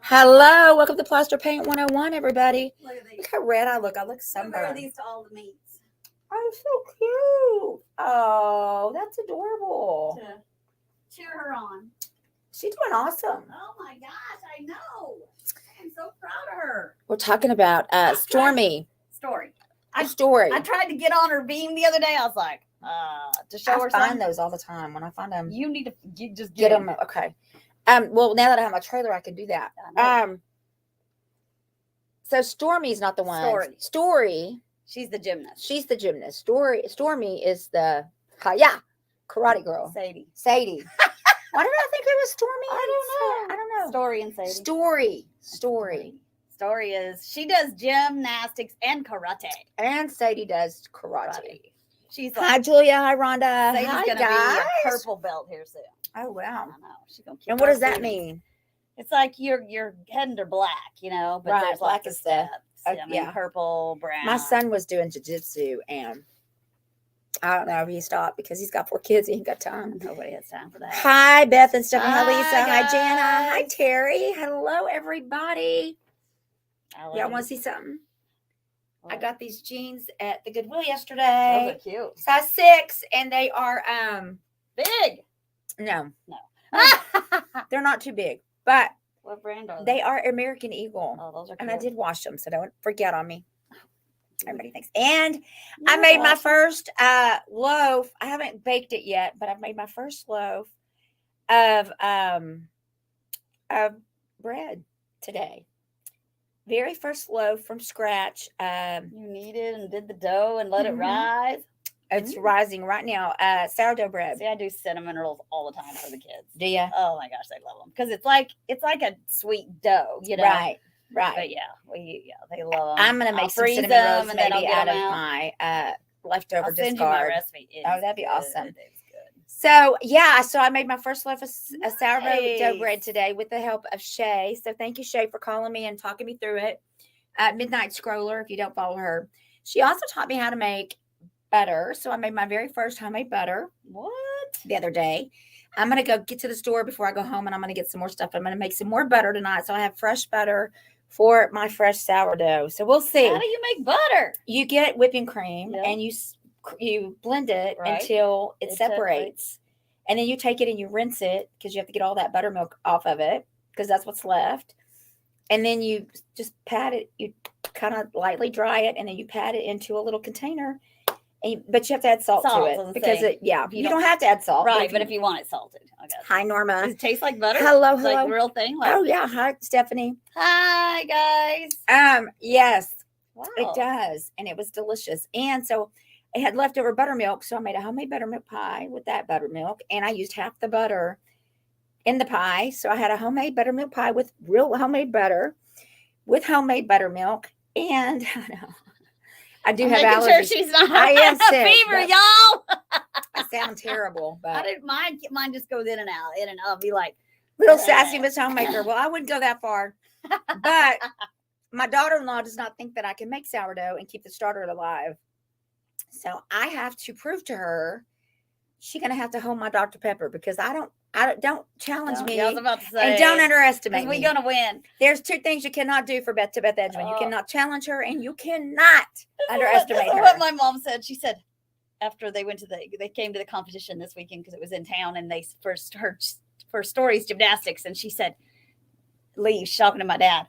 Hello, welcome to Plaster Paint 101, everybody. Look at these. Look how red I look. I look Wear sunburned. these to all the meets. Oh, so cute. Oh, that's adorable. To cheer her on. She's doing awesome. Oh my gosh, I know. I'm so proud of her. We're talking about Stormy. Story. I tried to get on her beam the other day. I was like, to show her I find something. those all the time. When I find them, You need to just get them. Okay. Well, now that I have my trailer, I can do that. So Stormy's not the one. Story. She's the gymnast. She's the gymnast. Stormy is the karate girl. Sadie. Why did I think it was Stormy? I don't know. Story and Sadie. Story is she does gymnastics and karate. And Sadie does karate. She's like, hi Julia, hi Rhonda. Sadie's hi gonna guys. be a purple belt here soon. Oh wow. I know. She's gonna keep. And what does that mean? It's like you're heading to black, but right, there's black lots is of steps. yeah, purple, brown. My son was doing jiu-jitsu and I don't know if he stopped because he's got 4 kids. He ain't got time. Nobody has time for that. Hi, Beth and Stephanie. Hi, Lisa. Hi, hi, Jana. Hi, Terry. Hello, everybody. Y'all want to see something? What? I got these jeans at the Goodwill yesterday. Those are cute. Size 6, and they are Big. No. They're not too big, but What brand are they? they are American Eagle. Oh, those are cute. And I did wash them, so don't forget on me. Everybody thinks. And I made my first loaf. I haven't baked it yet, but I've made my first loaf of bread today. Very first loaf from scratch. You kneaded and did the dough and let it rise. It's rising right now. Sourdough bread. See, I do cinnamon rolls all the time for the kids. Do you? Oh my gosh, they love them because it's like a sweet dough, Right. But they love them. I'm gonna make some cinnamon rolls maybe out of my leftover I'll send discard. you my recipe. Oh, that'd be awesome. It's good. So I made my first loaf of sourdough Nice. bread today with the help of Shay. So thank you, Shay, for calling me and talking me through it. Midnight Scroller, if you don't follow her. She also taught me how to make butter. So I made my very first homemade butter. What? The other day. I'm going to go get to the store before I go home and I'm going to get some more stuff. I'm going to make some more butter tonight. So I have fresh butter for my fresh sourdough. So we'll see. How do you make butter? You get whipping cream and you blend it until it separates. And then you take it and you rinse it because you have to get all that buttermilk off of it because that's what's left. And then you just pat it. You kind of lightly dry it and then you pat it into a little container. But you have to add salt to it because you don't have to add salt. Right, but if you want it salted, I guess. Hi, Norma. Does it taste like butter? Hello. Like the real thing? Oh yeah. Hi, Stephanie. Hi, guys. Yes, Wow. it does, and it was delicious. And so I had leftover buttermilk, so I made a homemade buttermilk pie with that buttermilk, and I used half the butter in the pie. So I had a homemade buttermilk pie with real homemade butter, with homemade buttermilk, and I know. I do have allergies. Sure she's not. I am sick. Fever, y'all. I sound terrible, but I didn't mind. Mine just goes in and out, I'll be like, little sassy Miss Homemaker. Well, I wouldn't go that far, but my daughter-in-law does not think that I can make sourdough and keep the starter alive. So I have to prove to her she's gonna have to hold my Dr. Pepper because I don't challenge me. I was about to say, and don't underestimate me. We're gonna win. There's 2 things you cannot do for Beth Edgman. You cannot challenge her, and you cannot underestimate her. What my mom said. She said after they came to the competition this weekend because it was in town, and they first heard for stories gymnastics, and she said, "Lee, talking to my dad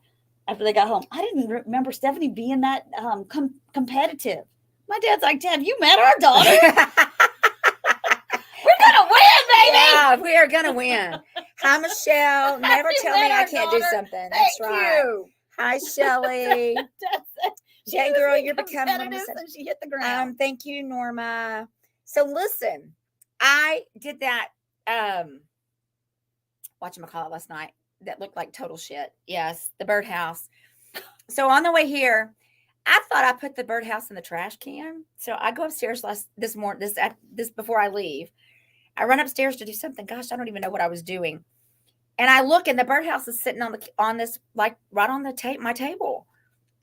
after they got home. I didn't remember Stephanie being that competitive." My dad's like, "Dad, you met our daughter." We're gonna win, baby. Yeah, we are gonna win. Hi, Michelle. Never tell me I can't do something. That's right. You. Hi, Shelly. Yeah, girl, you're becoming. And she hit the ground. Thank you, Norma. So listen, I did that. Whatchamacallit last night that looked like total shit. Yes, the birdhouse. So on the way here, I thought I put the birdhouse in the trash can. So I go upstairs this morning, this before I leave. I run upstairs to do something. Gosh, I don't even know what I was doing. And I look, and the birdhouse is sitting on this, like right on the my table.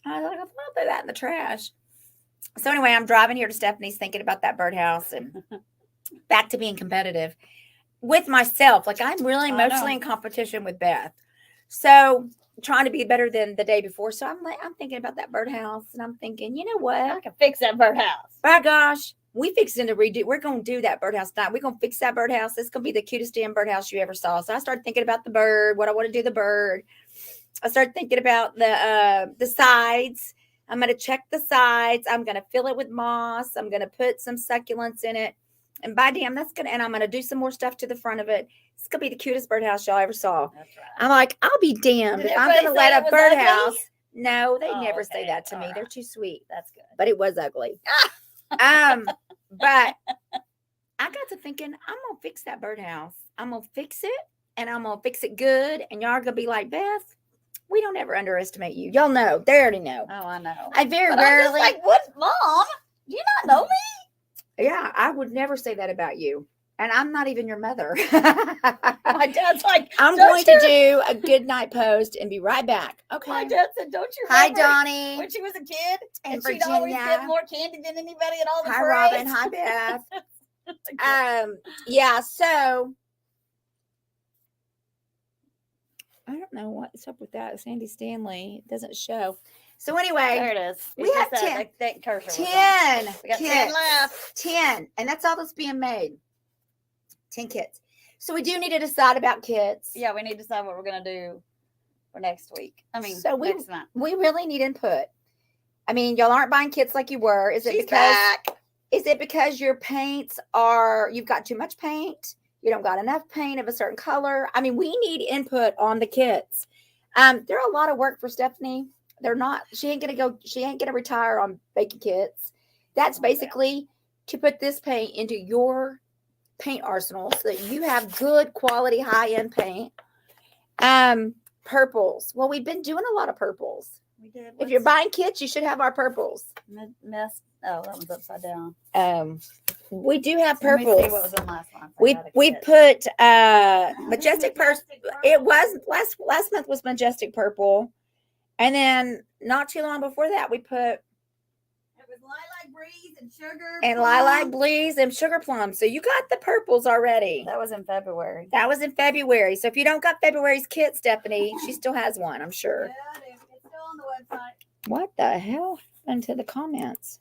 I was like, I thought that in the trash. So anyway, I'm driving here to Stephanie's thinking about that birdhouse and back to being competitive with myself. Like I'm really emotionally in competition with Beth. So trying to be better than the day before. So I'm thinking about that birdhouse, and I'm thinking, you know I what? can fix that birdhouse. My gosh, we fixing to redo. We're gonna do that birdhouse tonight. We're gonna fix that birdhouse. It's gonna be the cutest damn birdhouse you ever saw. So I started thinking about the bird, what I want to do the bird. I started thinking about the sides. I'm gonna check the sides. I'm gonna fill it with moss. I'm gonna put some succulents in it. And by damn, and I'm gonna do some more stuff to the front of it. It's gonna be the cutest birdhouse y'all ever saw. That's right. I'm like, I'll be damned Did if I'm everybody gonna say let it a was birdhouse. ugly? No, they Oh, never say okay. that to me. All They're right. too sweet. That's good. But it was ugly. But I got to thinking, I'm gonna fix that birdhouse. I'm gonna fix it, and I'm gonna fix it good. And y'all are gonna be like, Beth, we don't ever underestimate you. Y'all know. They already know. Oh, I know. I very But I'm just rarely. like, what, Mom? Do you not know me? Yeah, I would never say that about you. And I'm not even your mother. My dad's like, I'm "Don't going to you-" do a good night post and be right back. My Okay. dad said, "Don't you Hi, remember Donnie. when she was a kid In and she'd always Virginia. get more candy than anybody at all the Hi, parades?" Robin. Hi, Beth. Yeah, so I don't know what's up with that. Sandy Stanley, it doesn't show. So anyway, There it is. We It's have just 10. that cursor was on. 10 We got 10 kits. left. 10. And that's all that's being made. 10 kits. So we do need to decide about kits. Yeah, we need to decide what we're gonna do for next week. I mean, So next month. we really need input. I mean, y'all aren't buying kits like you were. Is it She's because back. is it because your paints you've got too much paint? You don't got enough paint of a certain color? I mean, we need input on the kits. They're a lot of work for Stephanie. They're not, she ain't gonna retire on baking kits. That's basically to put this paint into your paint arsenal so that you have good quality high-end paint. Purples. Well, we've been doing a lot of purples. We did. If you're buying kits, you should have our purples. Mess. Oh, that one's upside down. We do have Let me purples. see what was on last month. We put majestic purple. It was last month was majestic purple, and then not too long before that we put It was lilac breeze and sugar. and lilac blues and sugar plums. So you got the purples already. That was in February. That was in February. So if you don't got February's kit, Stephanie, she still has one, I'm sure. Yeah, it's still on the website. What the hell happened to the comments?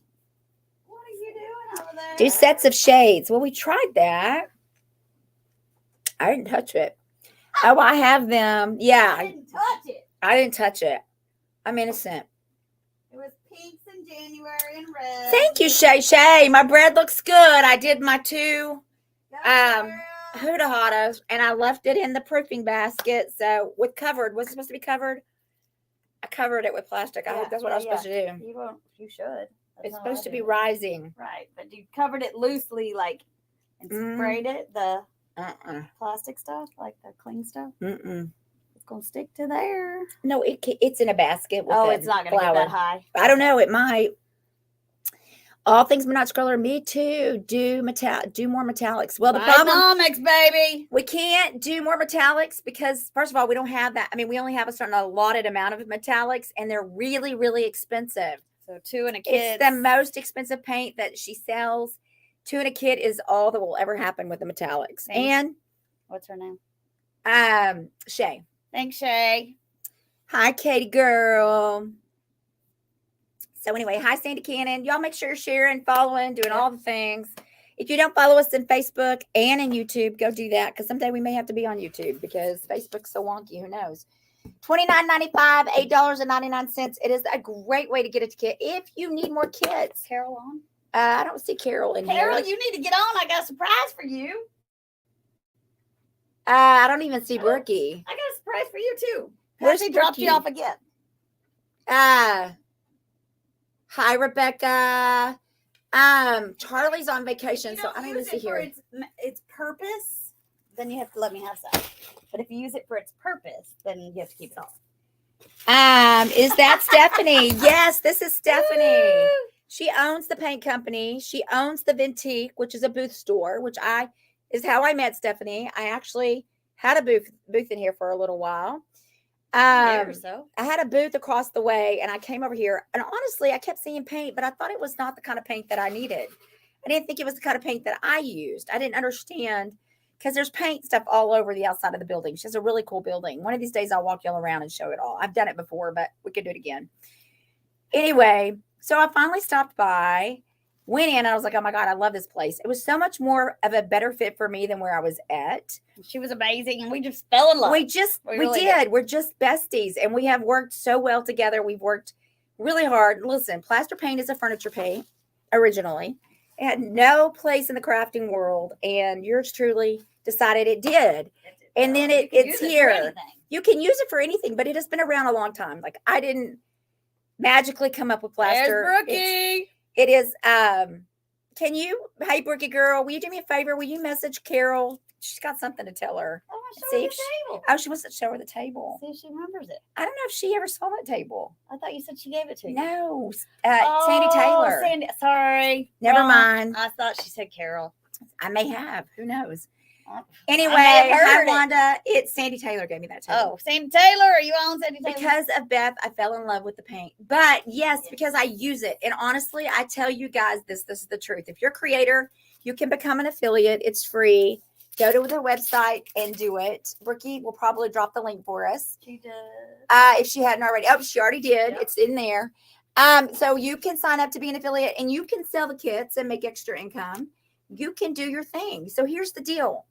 What are you doing over there? Do sets of shades. Well, we tried that. I didn't touch it. Oh, I have them. Yeah, I didn't touch it. I didn't touch it. I'm innocent. It was pinks in January and red. Thank you, Shay Shay. My bread looks good. I did my 2 Girl. Huda Hadas, and I left it in the proofing basket. So was it supposed to be covered? I covered it with plastic. I hope that's what I was supposed to do. You won't. You should. That's It's how supposed I to do be it. rising. Right, but you covered it loosely, like, and sprayed it, the plastic stuff, like the clean stuff. It's gonna stick to there. No, it's in a basket. With It's not gonna get that high. I don't know. It might. All things but not color. Me too. Do more metallics. Well, the problem, Economics, baby. we can't do more metallics because first of all, we don't have that. I mean, we only have a certain allotted amount of metallics, and they're really, really expensive. So 2 and a kid. It's the most expensive paint that she sells. 2 and a kid is all that will ever happen with the metallics. Thanks. And What's her name? Shay. Thanks, Shay. Hi, Katie girl. So anyway, hi, Sandy Cannon. Y'all make sure you're sharing, following, doing all the things. If you don't follow us in Facebook and in YouTube, go do that because someday we may have to be on YouTube because Facebook's so wonky. Who knows? $29.95, $8.99. It is a great way to get a kit if you need more kits. Carol on? I don't see Carol in Carol, here. you need to get on. I got a surprise for you. I don't even see Brookie. I got a surprise for you too. Where's She dropped you Brookie? off again. Hi, Rebecca. Charlie's on vacation, so I don't even see for here. its purpose, then you have to let me have some. But if you use it for its purpose, then you have to keep it all. Is that Stephanie? Yes, this is Stephanie. She owns the paint company. She owns the Ventique, which is a booth store, which is how I met Stephanie. I actually had a booth in here for a little while. So. I had a booth across the way, and I came over here. And honestly, I kept seeing paint, but I thought it was not the kind of paint that I needed. I didn't think it was the kind of paint that I used. I didn't understand because there's paint stuff all over the outside of the building. She has a really cool building. One of these days I'll walk y'all around and show it all. I've done it before, but we could do it again. Anyway, so I finally stopped by, went in, and I was like, oh my God, I love this place. It was so much more of a better fit for me than where I was at. She was amazing, and we just fell in love. We really did. We're just besties, and we have worked so well together. We've worked really hard. Listen, Plaster Paint is a furniture paint originally. It had no place in the crafting world, and yours truly decided it did. And then it's here. You can use it for anything, but it has been around a long time. Like, I didn't magically come up with plaster. There's Brookie. It is. Can you, hey Brookie girl, will you do me a favor? Will you message Carol? She's got something to tell her. I want to show her the table. Oh, she wants to show her the table. See if she remembers it. I don't know if she ever saw that table. I thought you said she gave it to you. No, Sandy Taylor. Sandy, sorry. Never mind. I thought she said Carol. I may have. Who knows? I Anyway, may have hi heard it. Wanda. It's Sandy Taylor gave me that table. Oh, Sandy Taylor. Are you on Sandy Taylor? Because of Beth, I fell in love with the paint. But yes, because I use it. And honestly, I tell you guys this is the truth. If you're a creator, you can become an affiliate. It's free. Go to the website and do it. Brookie will probably drop the link for us. She did. If she hadn't already. Oh, she already did. Yep. It's in there. So you can sign up to be an affiliate and you can sell the kits and make extra income. You can do your thing. So here's the deal.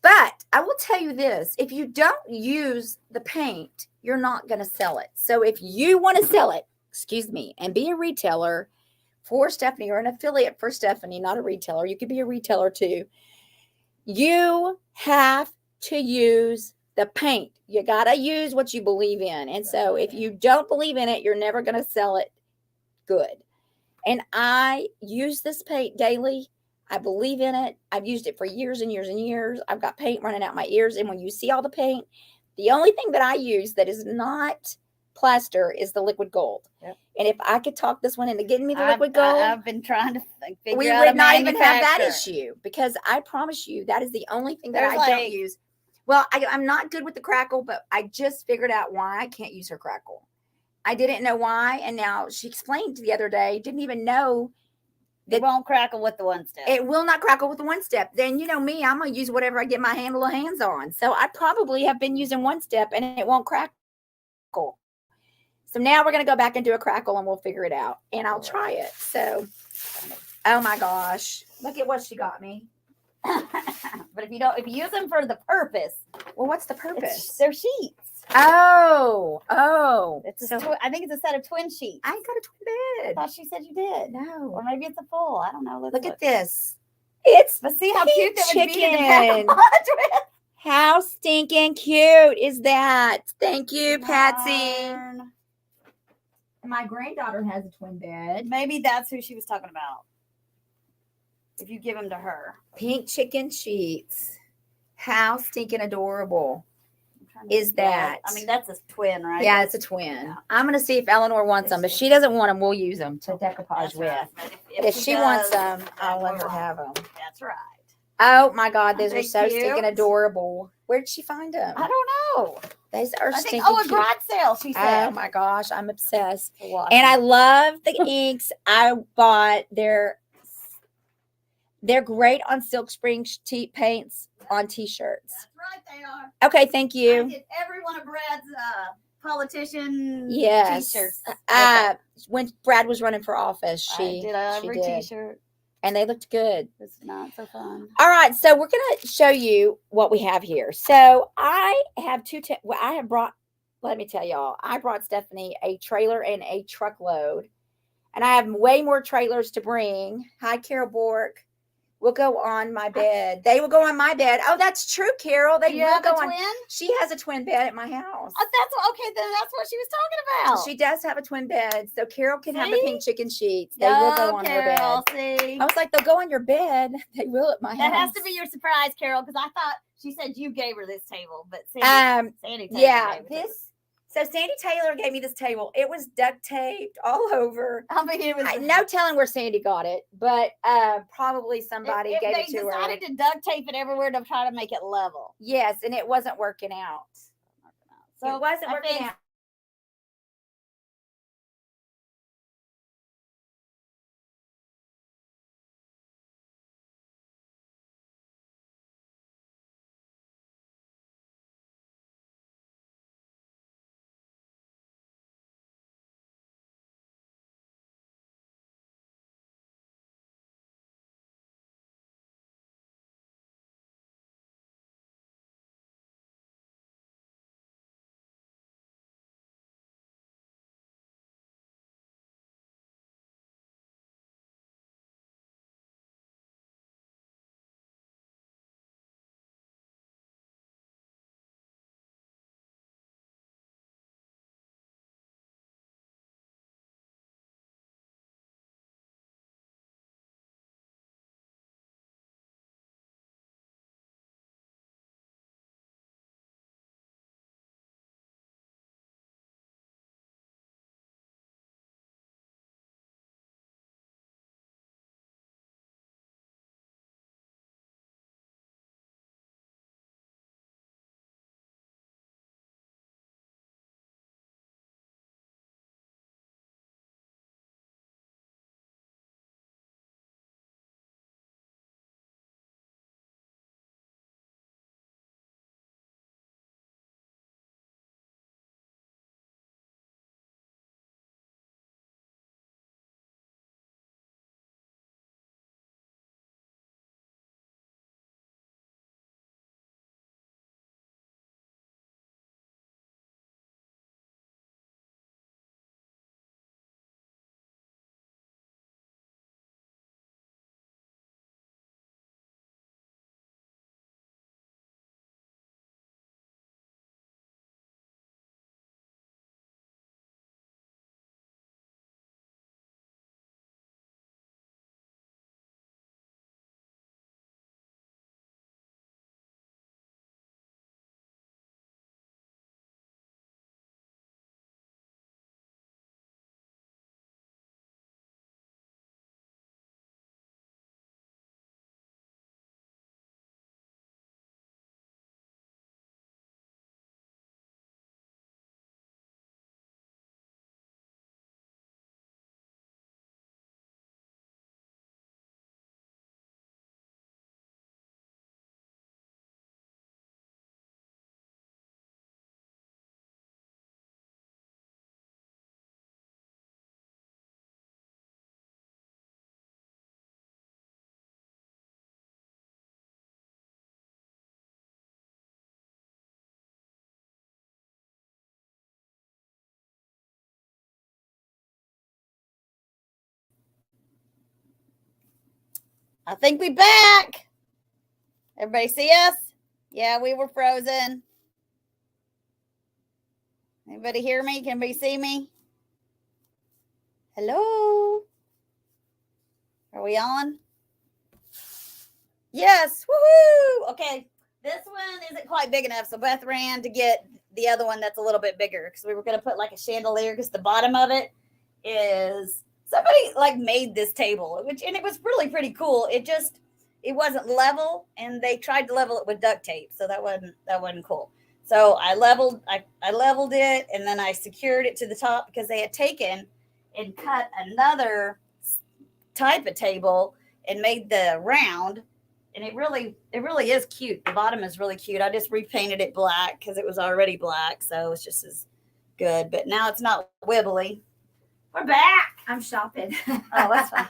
But I will tell you this, if you don't use the paint, you're not going to sell it. So if you want to sell it, and be a retailer for Stephanie or an affiliate for Stephanie, not a retailer, you could be a retailer too. You have to use the paint. You got to use what you believe in. And so if you don't believe in it, you're never going to sell it good. And I use this paint daily. I believe in it. I've used it for years and years and years. I've got paint running out my ears. And when you see all the paint, the only thing that I use that is not plaster is the liquid gold. Yep. And if I could talk this one into getting me the liquid gold, I've been trying to figure out. We would not even have that issue, because I promise you that is the only thing that I don't use. Well, I'm not good with the crackle, but I just figured out why I can't use her crackle. I didn't know why, and now she explained the other day. Didn't even know. It won't crackle with the one step. It will not crackle with the one step. Then, you know me, I'm going to use whatever I get my hands on. So I probably have been using one step and it won't crackle. So now we're going to go back and do a crackle and we'll figure it out. And I'll try it. So, oh my gosh. Look at what she got me. But if you use them for the purpose. Well, what's the purpose? They're sheets. Oh. I think it's a set of twin sheets. I got a twin bed. I thought she said you did. No. Or maybe it's a full. I don't know. Look at this. It's But see how cute that would be to chicken. with. How stinking cute is that? Thank you, Patsy. My granddaughter has a twin bed. Maybe that's who she was talking about. If you give them to her. Pink chicken sheets. How stinking adorable is that? I mean, that's a twin, right? Yeah, it's a twin. Yeah. I'm going to see if Eleanor wants them. If she doesn't want them, we'll use them to decoupage with. Right. If she wants them, I'll let her have them. That's right. Oh, my God. Those are so stinking adorable. Where did she find them? I don't know. Those are stinking cute. A garage sale, she said. Oh, my gosh. I'm obsessed. And I love the inks. I bought they're great on Silk Spring paints on t-shirts. That's right, they are. Okay, thank you. I did every one of Brad's politician t-shirts. When Brad was running for office, she did every t-shirt. And they looked good. It's not so fun. All right, so we're going to show you what we have here. So I have let me tell y'all, I brought Stephanie a trailer and a truckload. And I have way more trailers to bring. Hi, Carol Bork. Will go on my bed. They will go on my bed. Oh, that's true, Carol. They will go on. She has a twin bed at my house. Oh, okay. Then that's what she was talking about. She does have a twin bed, so Carol can have the pink chicken sheets. They will go on her bed. See? I was like, they'll go on your bed. They will at my house. That has to be your surprise, Carol, because I thought she said you gave her this table, but Sandy Taylor gave it. So Sandy Taylor gave me this table. It was duct taped all over. I mean, it was no telling where Sandy got it, but probably somebody gave it to her. They decided to duct tape it everywhere to try to make it level. Yes, and it wasn't working out. So it wasn't working out. I think we back. Everybody see us? Yeah, we were frozen. Anybody hear me? Can anybody see me? Hello? Are we on? Yes. Woohoo! Okay. This one isn't quite big enough, so Beth ran to get the other one that's a little bit bigger because we were going to put like a chandelier because the bottom of it is somebody like made this table, and it was really pretty cool. It wasn't level, and they tried to level it with duct tape, so that wasn't cool. So I leveled it, and then I secured it to the top because they had taken and cut another type of table and made the round. And it really is cute. The bottom is really cute. I just repainted it black because it was already black, so it's just as good. But now it's not wibbly. We're back. I'm shopping. Oh, that's fine.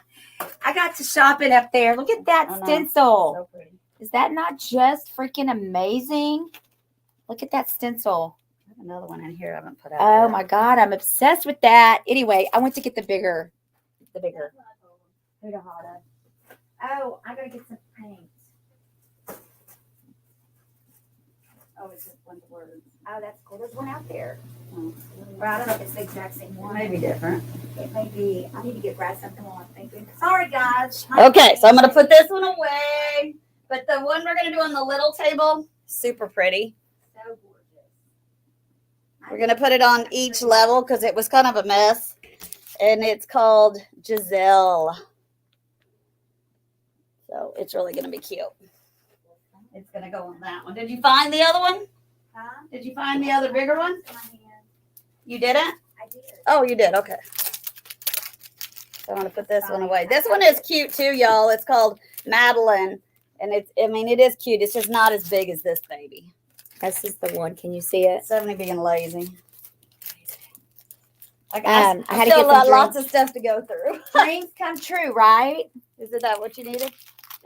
I got to shopping up there. Look at that stencil. So pretty. Is that not just freaking amazing? Look at that stencil. I have another one in here I haven't put out. Oh yet. my God, I'm obsessed with that. Anyway, I went to get the bigger. Oh, I gotta get some paint. Oh, it's just one word. Oh, that's cool. There's one out there. Oh. Well, I don't know if it's the exact same It one. may be different. It may be. I need to get Brad something while I'm thinking. Sorry, guys. Okay, so I'm going to put this one away. But the one we're going to do on the little table, super pretty. So gorgeous. We're going to put it on each level because it was kind of a mess. And it's called Giselle. So it's really going to be cute. It's going to go on that one. Did you find the other one? Huh? Did you find the other bigger one? In my hand. You didn't? I did. Oh, you did. Okay. So I'm going to put this one away. This one is cute too, y'all. It's called Madeline. And it is cute. It's just not as big as this baby. This is the one. Can you see it? 70 being lazy. I had to still get some lots of stuff to go through. Dreams come true, right? Is it that what you needed?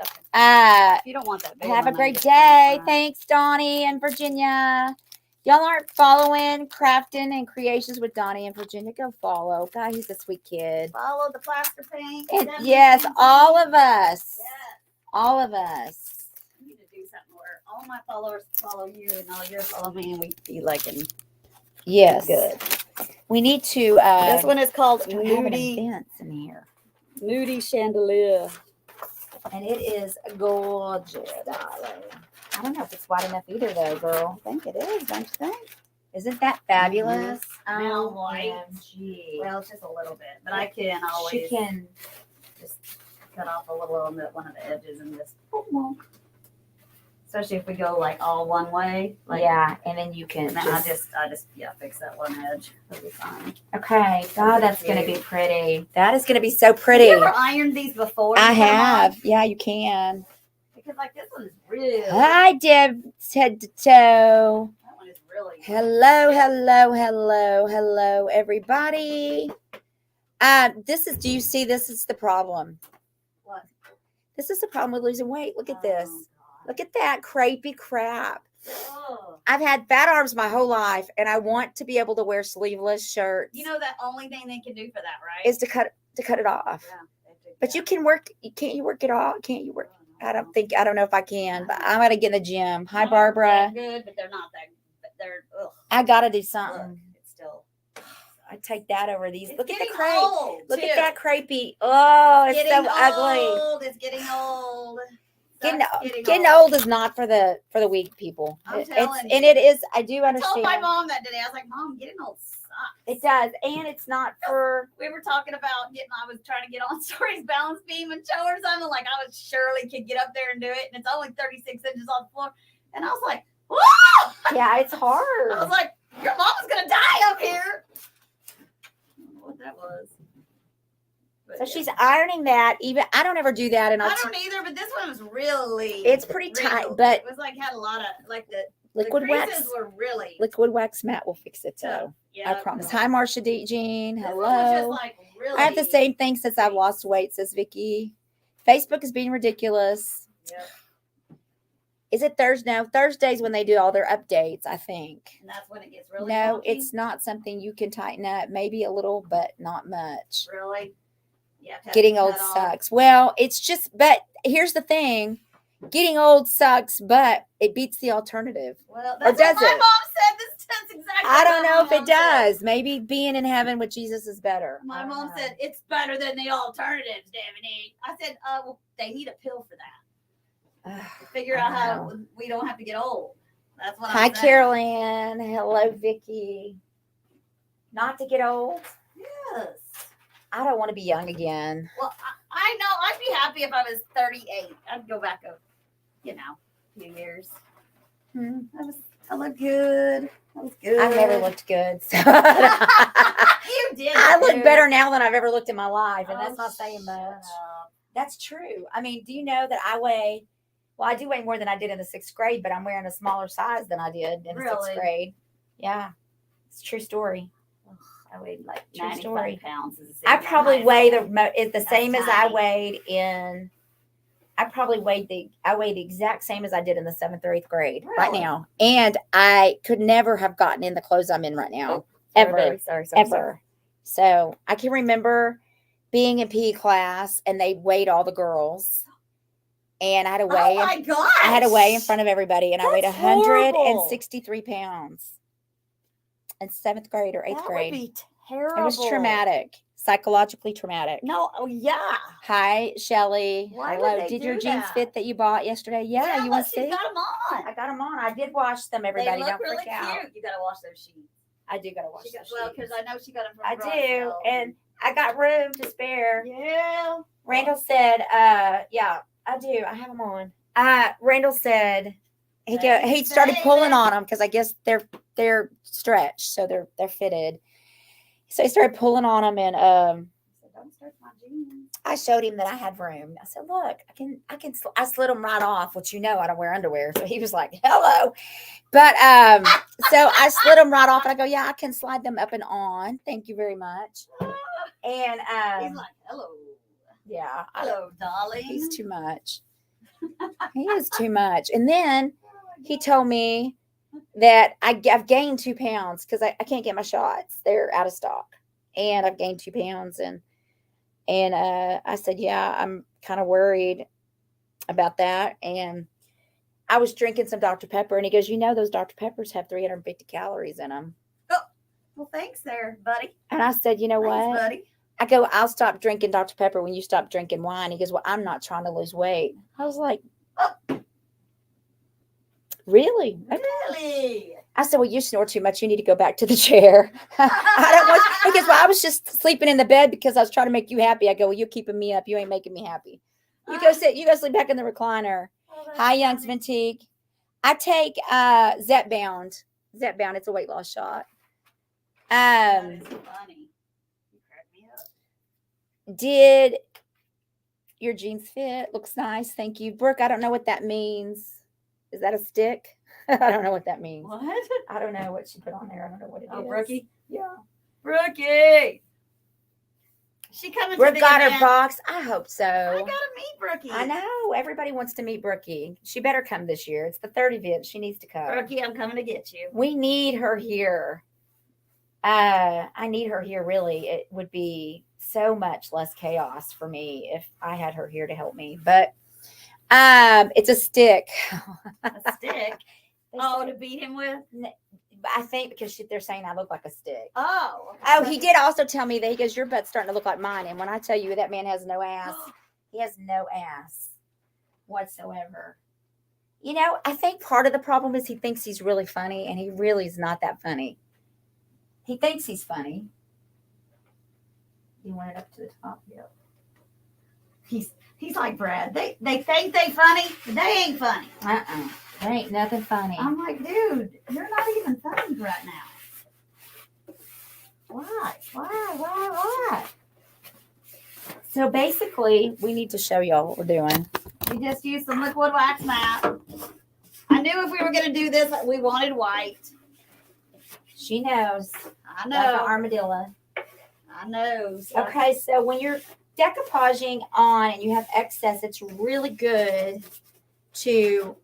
Okay. Have You don't want that big a one, I great guess. day. Thanks, Donnie and Virginia. Y'all aren't following Crafting and Creations with Donnie and Virginia. Go follow. God, he's a sweet kid. Follow the Plaster Paint. And yes, all of us. Yeah. All of us. I need to do something where all my followers follow you and all yours follow me, and we be like Yes. good. We need to This one is called start having Nudie events in here. Chandelier. And it is gorgeous, darling. I don't know if it's wide enough either, though, girl. I think it is, don't you think? Isn't that fabulous? Now white. OMG. Well, it's just a little bit, but I can always She can. just cut off a little on one of the edges and just, especially if we go like all one way. Like, Yeah, and then you can And then just. I just fix that one edge. It'll be fine. Okay. God, that's going to be pretty. That is going to be so Have pretty. you ever ironed these before? I You put 'em on? have. Yeah, you can. Because like this one is really. Hi, Deb. Head to toe. That one is really. Hello, everybody. Do you see this is the problem? What? This is the problem with losing weight. Look at this. Oh, Look at that crepey crap. God. Oh. I've had fat arms my whole life, and I want to be able to wear sleeveless shirts. You know that only thing they can do for that, right? Is to cut it off. Yeah, they have to do But that. you can work. Can't you work it off? Can't you work? I don't know if I can, but I'm gonna get in the gym. Hi, They're not Barbara. that good, but they're not that. But they're. Ugh. I gotta do Look, something. it's still. I take that over these. It's Look at the getting crepe. old, Look too. at that crepey. Oh, it's Getting so ugly. old. It's getting old. Getting, Stuff's getting old is not for the weak people. I'm telling And you. it is. I do I understand. told my mom that today. I was like, Mom, getting old sucks. It does, and it's not for. We were talking about I was trying to get on Story's balance beam and show her something. Like I was surely could get up there and do it. And it's only 36 inches on the floor. And I was like, whoa! Yeah, it's I was hard. like, your mama's going to die up here. I don't know what that was. But So yeah. she's ironing that. Even I don't ever do that, and I don't either, but this one was really. It's pretty tight, wrinkled. but It was like had a lot of, like the liquid creases wax. were really. Liquid wax matte will fix it tough. though. Yeah, I promise. Hi, Marsha Jean. This one was just Hello. like really. I have the same thing since I've lost weight, says Vicky. Facebook is being ridiculous. Yep. Is it Thursday? No, Thursdays when they do all their updates, I think. And that's when it gets really. No, funky. it's not something you can tighten up. Maybe a little, but not much. Really. Yeah, Getting old cut off. sucks. Well, it's just, but here's the thing. Getting old sucks, but it beats the alternative. Well, Or that's does what my it? mom said. That's exactly I don't what know my if it mom said. does. Maybe being in heaven with Jesus is better. I My don't mom know. said it's better than the alternatives, Stephanie. I said, well, they need a pill for that. To figure I out how know. we don't have to get old. That's what Hi, I'm saying. Carol Ann. Hello, Vicky. Not to get old. Yes. I don't want to be young again. Well, I know. I'd be happy if I was 38. I'd go back a few years. I look good. I was good. I've never looked good. So. You did. I look too. better now than I've ever looked in my life, and Oh, that's not saying much. shut up. That's true. I mean, do you know that I weigh? Well, I do weigh more than I did in the 6th grade, but I'm wearing a smaller size than I did in the 6th Really? grade. Yeah, it's a true story. I weighed like True 95 story. pounds. I probably weigh the That's same as I tiny. weighed in. I probably weighed the exact same as I did in the 7th or 8th grade right Really? now, and I could never have gotten in the clothes I'm in right now, ever. Sorry. Ever. So I can remember being in PE class and they weighed all the girls. And I had to weigh. Oh my gosh. I had to weigh in front of everybody, and I weighed That's 163 pounds in 7th grade or 8th That grade. would be terrible. It was traumatic, psychologically traumatic. No, yeah. Hi, Shelly. Why Hello. would they Did your do jeans that? fit that you bought yesterday? Yeah, you want to she's see? got them on. I got them on. I did wash them, everybody. They look Don't really freak out. cute. You got to wash those sheets. I do got to wash them. Well, because I know she got them from I Brussels. do, and I got room to spare. Yeah. Randall said, yeah, I do. I have them on. Randall said he started pulling on them because I guess they're stretched, so they're fitted. So he started pulling on them, and Don't stretch my jeans. I showed him that I had room. I said, look, I slid them right off, which I don't wear underwear. So he was like, hello. But so I slid them right off, and I go, yeah, I can slide them up and on. Thank you very much. And He's like, hello. Yeah. Hello, darling. He's too much. He is too much. And then he told me that I've gained 2 pounds because I can't get my shots. They're out of stock. And I've gained 2 pounds. And I said, yeah, I'm kind of worried about that. And I was drinking some Dr. Pepper. And he goes, those Dr. Peppers have 350 calories in them. Oh, well, thanks there, buddy. And I said, you know Thanks, what? buddy. I go, I'll stop drinking Dr. Pepper when you stop drinking wine. He goes, well, I'm not trying to lose weight. I was like, really? Okay. Really? I said, well, you snore too much. You need to go back to the chair. I don't want you. He goes, well, I was just sleeping in the bed because I was trying to make you happy. I go, well, you're keeping me up. You ain't making me happy. You go sleep back in the recliner. Hi, Young Sventique. I take Zepbound. Zepbound, it's a weight loss shot. That is funny. You crack me up. Did your jeans fit? Looks nice. Thank you. Brooke, I don't know what that means. Is that a stick? I don't know what that means. What? I don't know what she put on there. I don't know what it is. Oh, Brookie? Yeah. Brookie! She coming Brooke to the got her event. box. I hope so. I gotta meet Brookie. I know. Everybody wants to meet Brookie. She better come this year. It's the 3rd event. She needs to come. Brookie, I'm coming to get you. We need her here. I need her here, really. It would be so much less chaos for me if I had her here to help me. But it's a stick. A stick? To beat him with? I think because they're saying I look like a stick. Oh. Okay. Oh, he did also tell me that he goes, your butt's starting to look like mine. And when I tell you that man has no ass, he has no ass whatsoever. I think part of the problem is he thinks he's really funny, and he really is not that funny. He thinks he's funny. You want it up to the top? Yep. He's like Brad. They think they funny, but they ain't funny. There ain't nothing funny. I'm like, dude, you're not even funny right now. Why? So basically, we need to show y'all what we're doing. We just used some liquid wax mat. I knew if we were going to do this, we wanted white. She knows. I Like an know. armadillo. I know. So Okay, so when you're decoupaging on and you have excess, it's really good to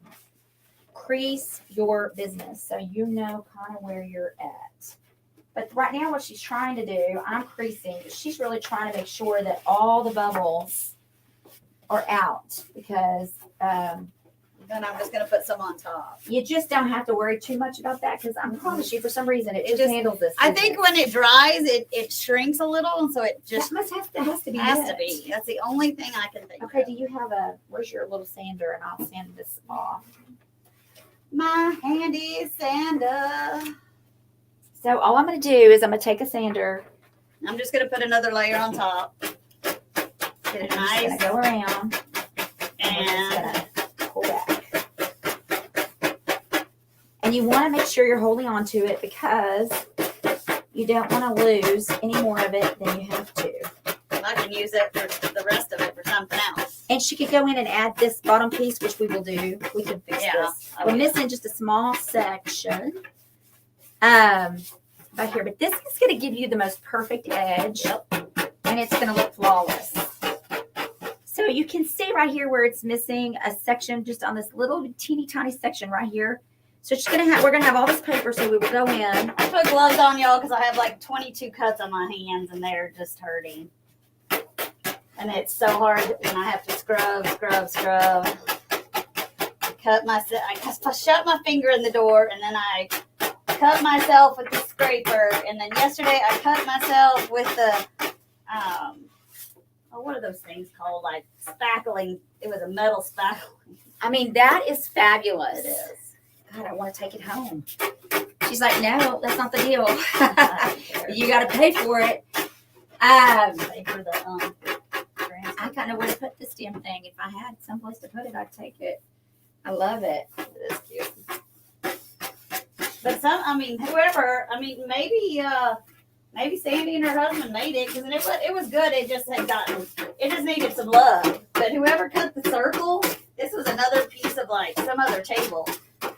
crease your business so you know kind of where you're at. But right now what she's trying to do, I'm creasing, but she's really trying to make sure that all the bubbles are out because Then I'm just gonna put some on top. you just don't have to worry too much about that because I promise you for some reason it just handles this. I think when it dries, it shrinks a little, and so it just has to be. has to be. That's the only thing I can think Okay, of. do you have where's your little sander and I'll sand this off. My handy sander. So all I'm going to do is I'm going to take a sander. I'm just gonna put another layer on top. Get it I'm just nice going to go around and pull back. And you want to make sure you're holding on to it because you don't want to lose any more of it than you have to. I can use it for the rest of it for something else. And she could go in and add this bottom piece, which we will do. We can fix this. We're missing just a small section. Right here, but this is going to give you the most perfect edge. Yep. And it's going to look flawless. So you can see right here where it's missing a section just on this little teeny tiny section right here. So she's gonna have, we're gonna have all this paper, so we will go in. I put gloves on, y'all, because I have like 22 cuts on my hands and they're just hurting. And it's so hard, and I have to scrub. I shut my finger in the door, and then I cut myself with the scraper. And then yesterday I cut myself with the, what are those things called? Like spackling. It was a metal spackling. I mean, that is fabulous. It is. God, I want to take it home. She's like, no, that's not the deal. You got to pay for it. Pay for the, I kind of would have put this damn thing. If I had someplace to put it, I'd take it. I love it. It is cute. But maybe Sandy and her husband made it because it was good. It just needed some love. But whoever cut the circle, this was another piece of like some other table.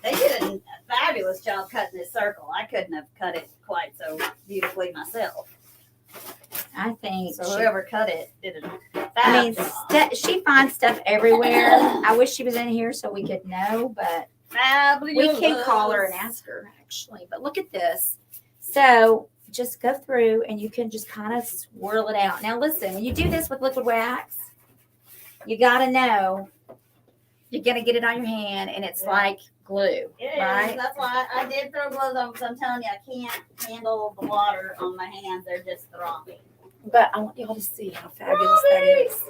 They did a fabulous job cutting this circle. I couldn't have cut it quite so beautifully myself. I think So whoever cut it did a I mean, fabulous job. she finds stuff everywhere. I wish she was in here so we could know, but we can call her and ask her actually. But look at this. So just go through and you can just kind of swirl it out. Now listen, when you do this with liquid wax, you got to know you're going to get it on your hand and it's like glue, It right? is. That's why I did throw gloves on because I'm telling you, I can't handle the water on my hands. They're just throbbing. But I want y'all to see how fabulous that is.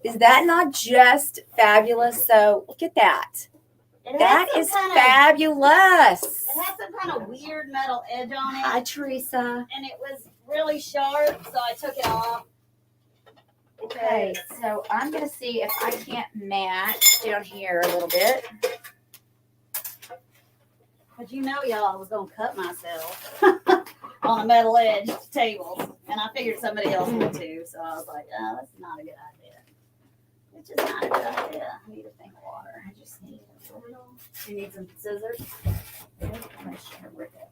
Is that not just fabulous? So look at that. That is fabulous. It had some kind of weird metal edge on it. Hi, Teresa. And it was really sharp, so I took it off. Okay, so I'm going to see if I can't match down here a little bit. But you know, y'all, I was going to cut myself on a metal edge table. And I figured somebody else would too. So I was like, oh, that's not a good idea. It's just not a good idea. I need a thing of water. I just need a little. You need some scissors? I'm going to share with it.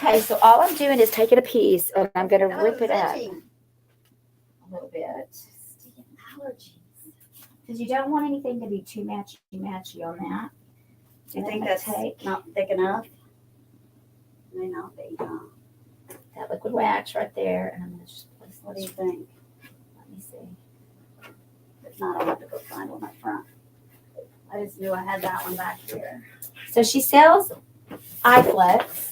Okay, so all I'm doing is taking a piece and I'm going to rip it up a little bit. Allergies. Because you don't want anything to be too matchy on that. Do you think that's not thick enough? May not be, huh? That liquid wax right there, and I'm going to just place What do you think? Let me see. If not, I'll have to go find one up front. I just knew I had that one back here. So she sells iFlex.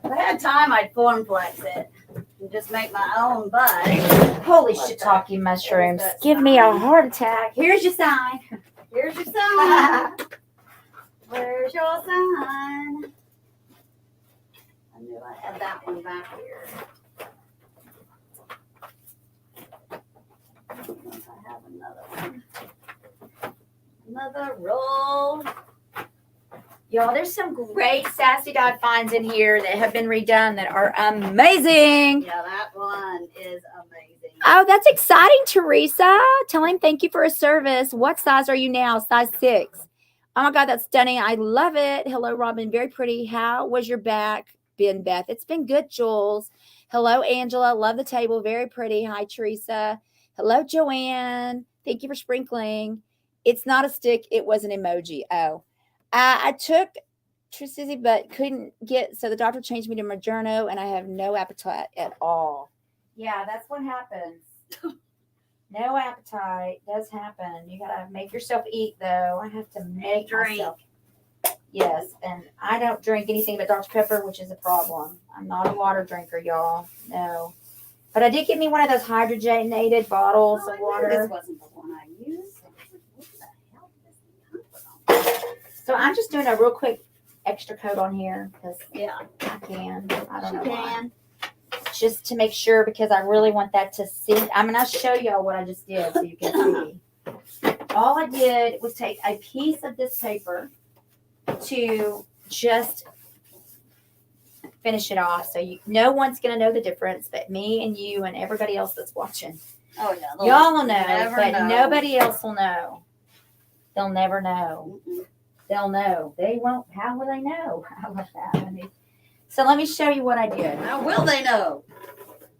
If I had time, I'd form flex it and just make my own, but Holy What's shiitake mushrooms. that Give me a sign? heart attack. Here's your sign. here's your sign. Where's your sign? I knew I had that one back here. Unless I have another one. Another roll. Y'all, there's some great Sassy Dog finds in here that have been redone that are amazing. Yeah, that one is amazing. Oh, that's exciting, Teresa. Tell him thank you for his service. What size are you now? Size 6. Oh my God, that's stunning. I love it. Hello, Robin. Very pretty. How was your back been, Beth? It's been good, Jules. Hello, Angela. Love the table. Very pretty. Hi, Teresa. Hello, Joanne. Thank you for sprinkling. It's not a stick. It was an emoji. Oh, I took Tricity, but couldn't get, so the doctor changed me to Moderno, and I have no appetite at all. Yeah, that's what happens. No appetite does happen. You gotta make yourself eat, though. I have to make drink. myself. Yes, and I don't drink anything but Dr. Pepper, which is a problem. I'm not a water drinker, y'all. No, but I did get me one of those hydrogenated bottles of water. This wasn't the one I used. What the hell did this thing come from? So I'm just doing a real quick extra coat on here because Yeah, I can. I don't know you why. can. Just to make sure, because I really want that to see. I'm going to show y'all what I just did so you can see. All I did was take a piece of this paper to just finish it off. So no one's going to know the difference but me and you and everybody else that's watching. Oh yeah, Y'all will know, never but know. nobody else will know. They'll never know. Mm-mm. They'll know. They won't. How will they know? I love that. So let me show you what I did. How will they know?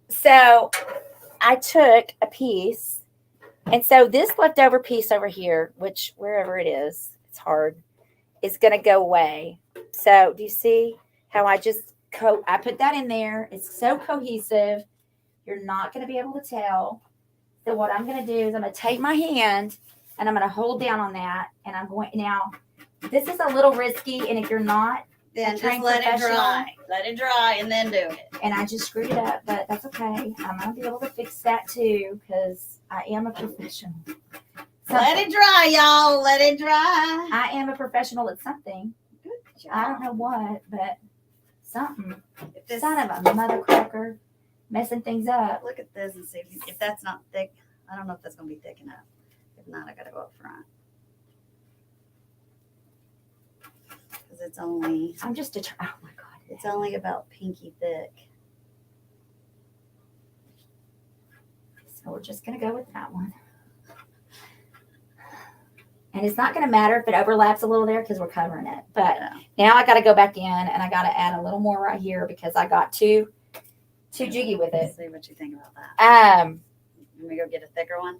So I took a piece, and so this leftover piece over here, which wherever it is, it's hard, is going to go away. So do you see how I just I put that in there? It's so cohesive. You're not going to be able to tell. So what I'm going to do is I'm going to take my hand and I'm going to hold down on that, and I'm going now. This is a little risky, and if you're not, Then just trained let it professional. dry. Let it dry and then do it. and I just screwed it up, but that's okay. I'm gonna be able to fix that too because I am a professional. Let it dry, y'all. Let it dry. I am a professional at something. Good job. I don't know what, but something. If this, Son of a mother cracker, messing things up. look at this and see if that's not thick. I don't know if that's gonna be thick enough. If not, I gotta go up front. Because it's only I'm just oh my God. it's only about pinky thick. So we're just gonna go with that one. And it's not going to matter if it overlaps a little there because we're covering it. But now I got to go back in and I got to add a little more right here because I got too jiggy with it. Let's see what you think about that. Let me go get a thicker one.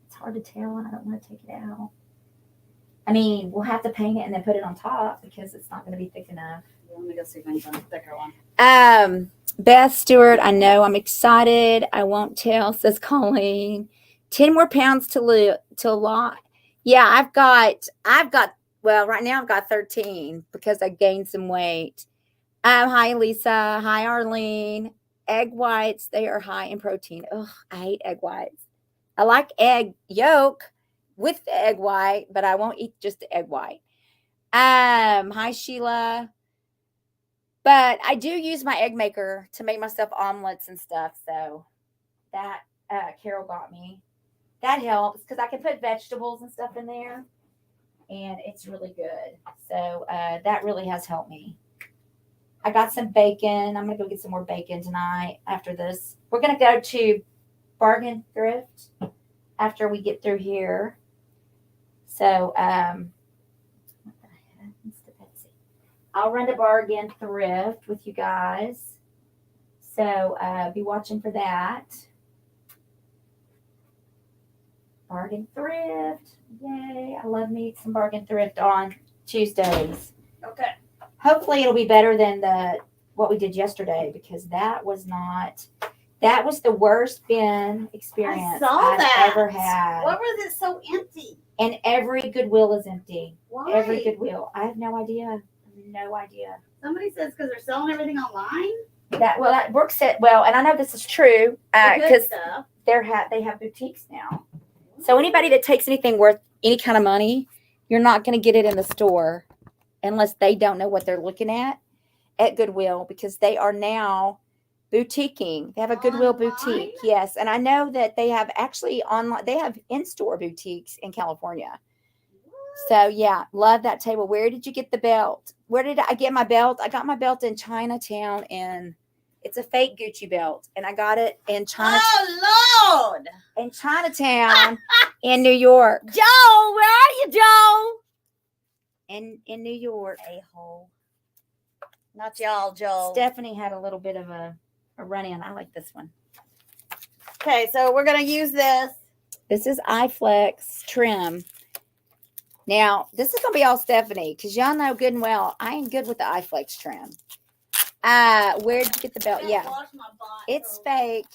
It's hard to tell and I don't want to take it out. I mean, we'll have to paint it and then put it on top because it's not going to be thick enough. Let me go see if I can find a thicker one. Beth Stewart, I know I'm excited. I won't tell, says Colleen. 10 more pounds to lot. Yeah, I've got, well, right now I've got 13 because I gained some weight. Hi, Lisa. Hi, Arlene. Egg whites, they are high in protein. Ugh, I hate egg whites. I like egg yolk with the egg white, but I won't eat just the egg white. Hi, Sheila. But I do use my egg maker to make myself omelets and stuff. So that Carol got me. That helps because I can put vegetables and stuff in there. And it's really good. So that really has helped me. I got some bacon. I'm going to go get some more bacon tonight after this. We're going to go to Bargain Thrift after we get through here. So, what the heck? Mr. Betsy. I'll run to Bargain Thrift with you guys. So, be watching for that. Bargain Thrift. Yay. I love me some Bargain Thrift on Tuesdays. Okay. Hopefully it'll be better than what we did yesterday because that was the worst bin experience I've ever had. What was it so empty? And every Goodwill is empty. Why? Every Goodwill. I have no idea. No idea. Somebody says because they're selling everything online. That Brooke said. Well, and I know this is true because they have boutiques now. So anybody that takes anything worth any kind of money, you're not going to get it in the store unless they don't know what they're looking at Goodwill because they are now boutiquing. They have a Goodwill boutique. Yes. And I know that they have actually online, they have in-store boutiques in California. So yeah, love that table. Where did you get the belt? Where did I get my belt? I got my belt in Chinatown in It's a fake Gucci belt, and I got it in Oh Lord! in Chinatown in New York. Joe, where are you, Joe? In New York. A-hole. Not y'all, Joe. Stephanie had a little bit of a run-in. I like this one. Okay, so we're gonna use this. This is iFlex trim. Now, this is going to be all Stephanie, because y'all know good and well, I ain't good with the iFlex trim. Where did you get the belt? Yeah, it's fake.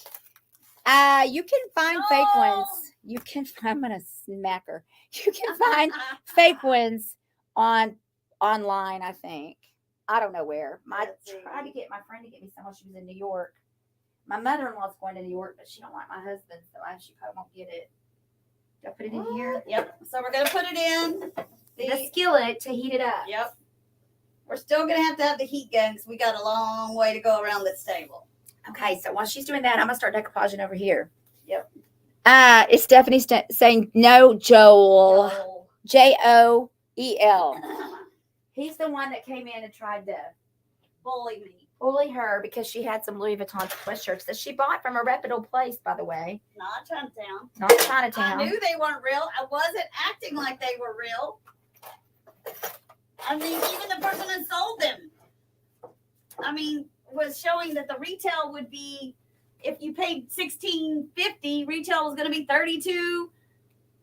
You can find fake ones. You can, I'm going to smack her. You can find fake ones online, I think. I don't know where. I tried to get my friend to get me some while she was in New York. My mother-in-law's going to New York, but she don't like my husband, so she probably won't get it. Do I put it in here? Yep. So we're gonna put it in the skillet to heat it up. Yep. We're still gonna have the heat gun because we got a long way to go around this table. Okay, so while she's doing that, I'm gonna start decoupaging over here. Yep. Is Stephanie saying no, Joel? Joel. He's the one that came in and tried to bully her because she had some Louis Vuitton sweatshirts that she bought from a reputable place, by the way. Not Chinatown. Not Chinatown. I knew they weren't real. I wasn't acting like they were real. I mean, even the person that sold them, was showing that the retail would be, if you paid $16.50, retail was going to be $32,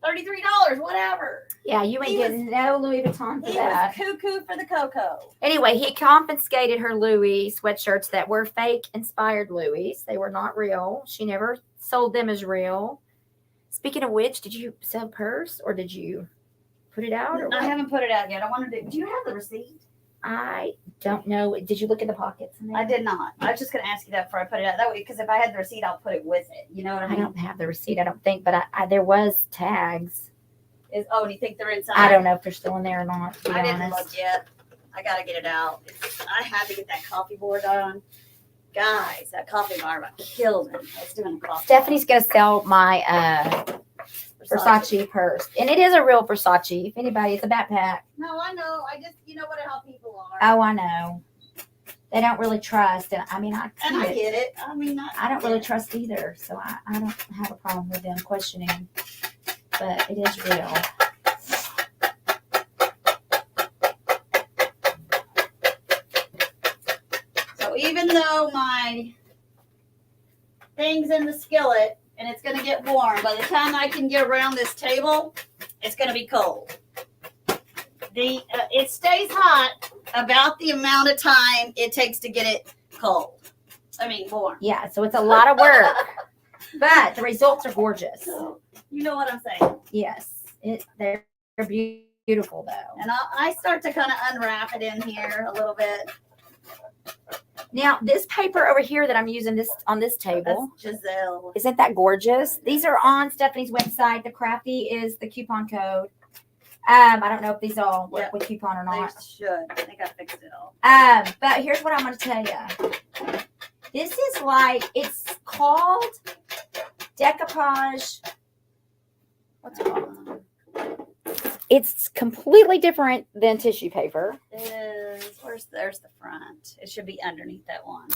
$33, whatever. Yeah, you ain't getting no Louis Vuitton for that. He was cuckoo for the cocoa. Anyway, he confiscated her Louis sweatshirts that were fake inspired Louis. They were not real. She never sold them as real. Speaking of which, did you sell purse or did you put it out? Or I haven't put it out yet. I wanted to. Do you have the receipt? I don't know. Did you look in the pockets? I did not. I was just going to ask you that before I put it out. That way, because if I had the receipt, I'll put it with it. You know what I mean? I don't have the receipt, I don't think, but there was tags. Do you think they're inside? I don't know if they're still in there or not, to be I didn't honest. look yet. I got to get it out. I had to get that coffee board on. Guys, that coffee bar about killed me. I was doing a coffee. Stephanie's going to sell my Versace purse. And it is a real Versace. If anybody, it's a backpack. No, I know. I just, how people are. Oh, I know. They don't really trust. And I get it. I don't really trust either. So I don't have a problem with them questioning. But it is real. So even though my thing's in the skillet and it's going to get warm, by the time I can get around this table, it's going to be cold. It stays hot about the amount of time it takes to get it cold. Warm. Yeah, so it's a lot of work. But the results are gorgeous. You know what I'm saying? Yes. They're beautiful, though. And I start to kind of unwrap it in here a little bit. Now, this paper over here that I'm using on this table. That's Giselle. Isn't that gorgeous? These are on Stephanie's website. The Crafty is the coupon code. I don't know if these all work with coupon or not. They should. I think I fixed it all. But here's what I'm going to tell you. This is it's called decoupage. What's it called? It's completely different than tissue paper. It is. There's the front. It should be underneath that one.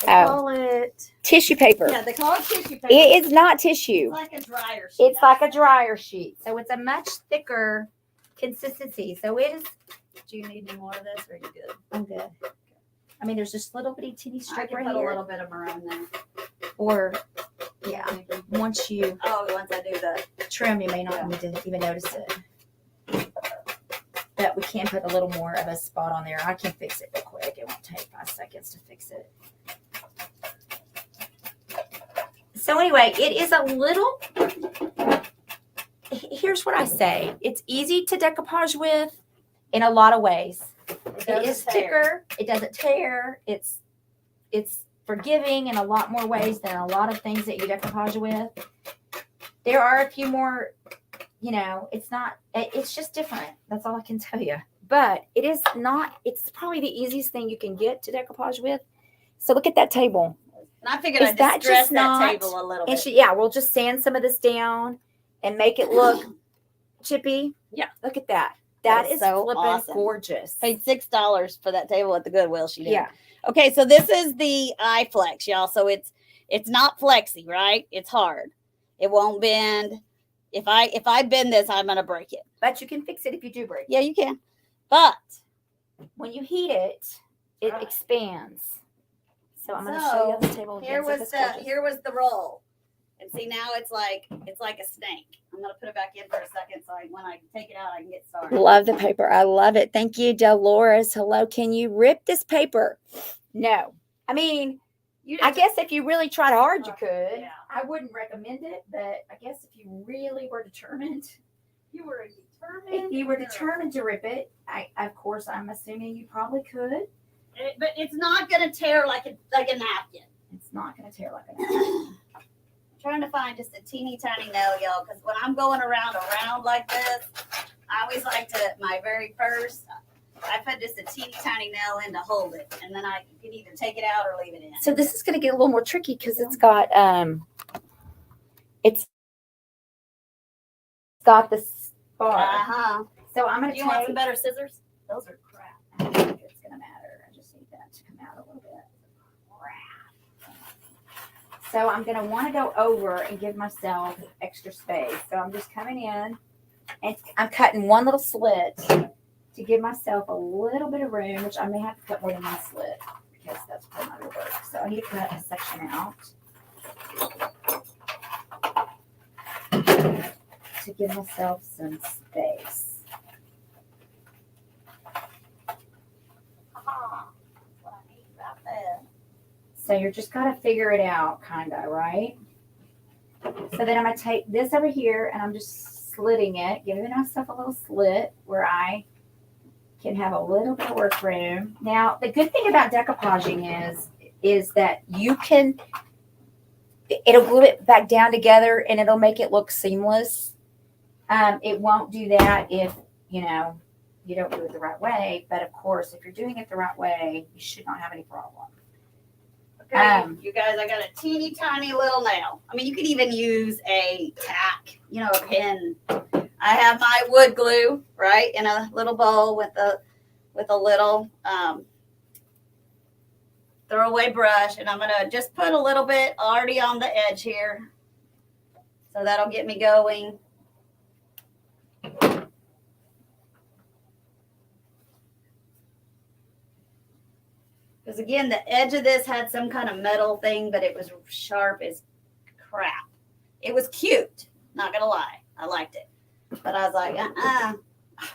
They call it tissue paper. Yeah, they call it tissue paper. It is not tissue. It's like a dryer sheet. It's like a dryer sheet. So it's a much thicker consistency. So it is. Do you need any more of this or are you good? I'm good. There's just little bitty teeny strip right put here. A little bit of maroon there. Or, yeah, once I do the trim, you may not need to even notice it. But we can put a little more of a spot on there. I can fix it real quick. It won't take 5 seconds to fix it. So anyway, it is a little, here's what I say. It's easy to decoupage with in a lot of ways. It is thicker. It doesn't tear. It's forgiving in a lot more ways than a lot of things that you decoupage with. There are a few more, it's just different. That's all I can tell you. But it's probably the easiest thing you can get to decoupage with. So look at that table. And I figured I'd just dress that table a little bit. We'll just sand some of this down and make it look chippy. Yeah. Look at that. That is is so flippin' awesome. gorgeous. Paid $6 for that table at the Goodwill. She did. Yeah. Okay, so this is the iFlex, y'all. So it's not flexy, right? It's hard. It won't bend. If I bend this, I'm gonna break it. But you can fix it if you do break it. Yeah, you can. But when you heat it, it Right. expands. So I'm going to show you on the table again. Here was the roll. And see, now it's like a snake. I'm gonna put it back in for a second, so when I take it out, I can get started. Love the paper. I love it. Thank you, Dolores. Hello. Can you rip this paper? No. I mean, I guess if you really tried hard, you could. Yeah. I wouldn't recommend it, but I guess if you really were determined, if you were determined to rip it, of course, I'm assuming you probably could. But it's not gonna tear like a napkin. It's not going to tear like a napkin. Trying to find just a teeny tiny nail, y'all, because when I'm going around like this, I always like to, my very first, I put just a teeny tiny nail in to hold it, and then I can either take it out or leave it in. So this is going to get a little more tricky because it's got this bar. Uh-huh. So I'm going Do to you want some better scissors? Those are crap. I don't think it's going to matter. I just need that to come out a little bit. So I'm going to want to go over and give myself extra space. So I'm just coming in and I'm cutting one little slit to give myself a little bit of room, which I may have to cut more than one slit because that's probably not going to work. So I need to cut a section out to give myself some space. What I need about that. So you're just got to figure it out, kind of, right? So then I'm going to take this over here and I'm just slitting it, giving myself a little slit where I can have a little bit of work room. Now, the good thing about decoupaging is that you can, it'll glue it back down together and it'll make it look seamless. It won't do that if, you don't do it the right way. But of course, if you're doing it the right way, you should not have any problem. Okay, you guys, I got a teeny tiny little nail. I mean, you could even use a tack, a pin. I have my wood glue, right, in a little bowl with a little throwaway brush, and I'm gonna just put a little bit already on the edge here, so that'll get me going. Because again, the edge of this had some kind of metal thing, but it was sharp as crap. It was cute, not gonna lie. I liked it. But I was like,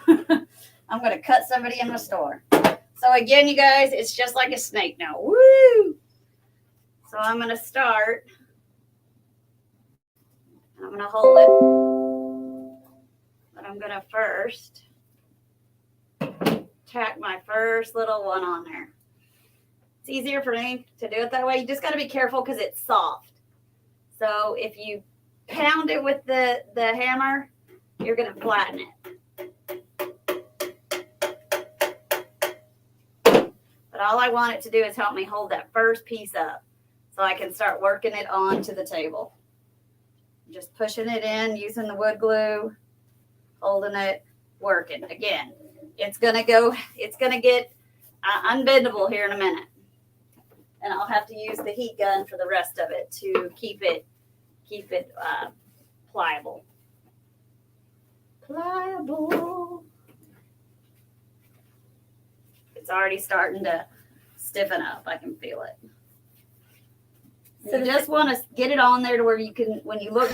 I'm gonna cut somebody in the store. So again, you guys, it's just like a snake now. Woo! So I'm gonna start. I'm gonna hold it. But I'm gonna first tack my first little one on there. It's easier for me to do it that way. You just got to be careful because it's soft. So if you pound it with the hammer, you're going to flatten it. But all I want it to do is help me hold that first piece up so I can start working it onto the table. Just pushing it in, using the wood glue, holding it, working. Again, it's going to get unbendable here in a minute. And I'll have to use the heat gun for the rest of it to keep it pliable. It's already starting to stiffen up. I can feel it. So you just want to get it on there to where you can, when you look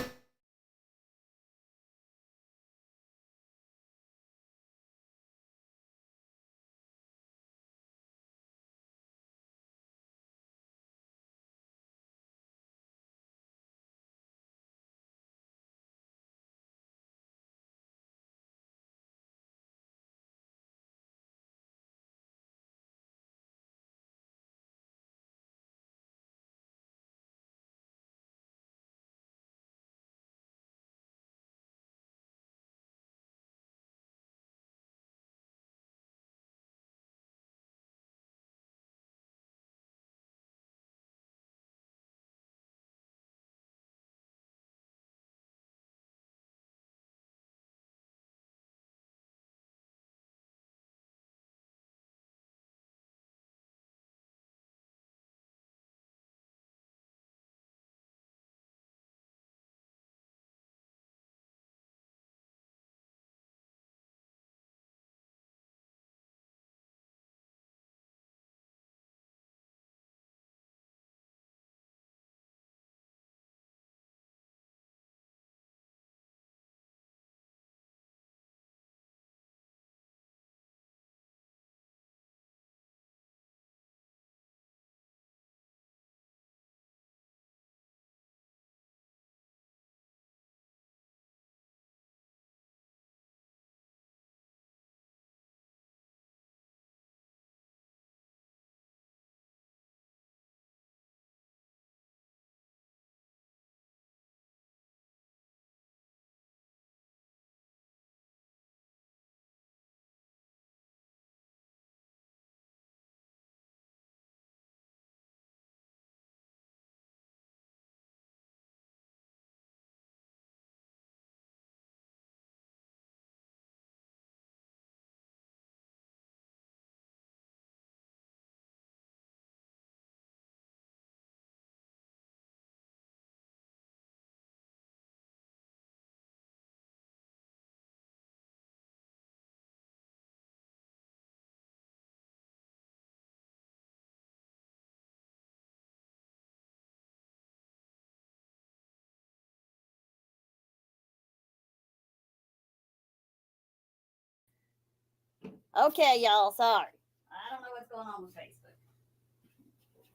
Okay, y'all. Sorry. I don't know what's going on with Facebook.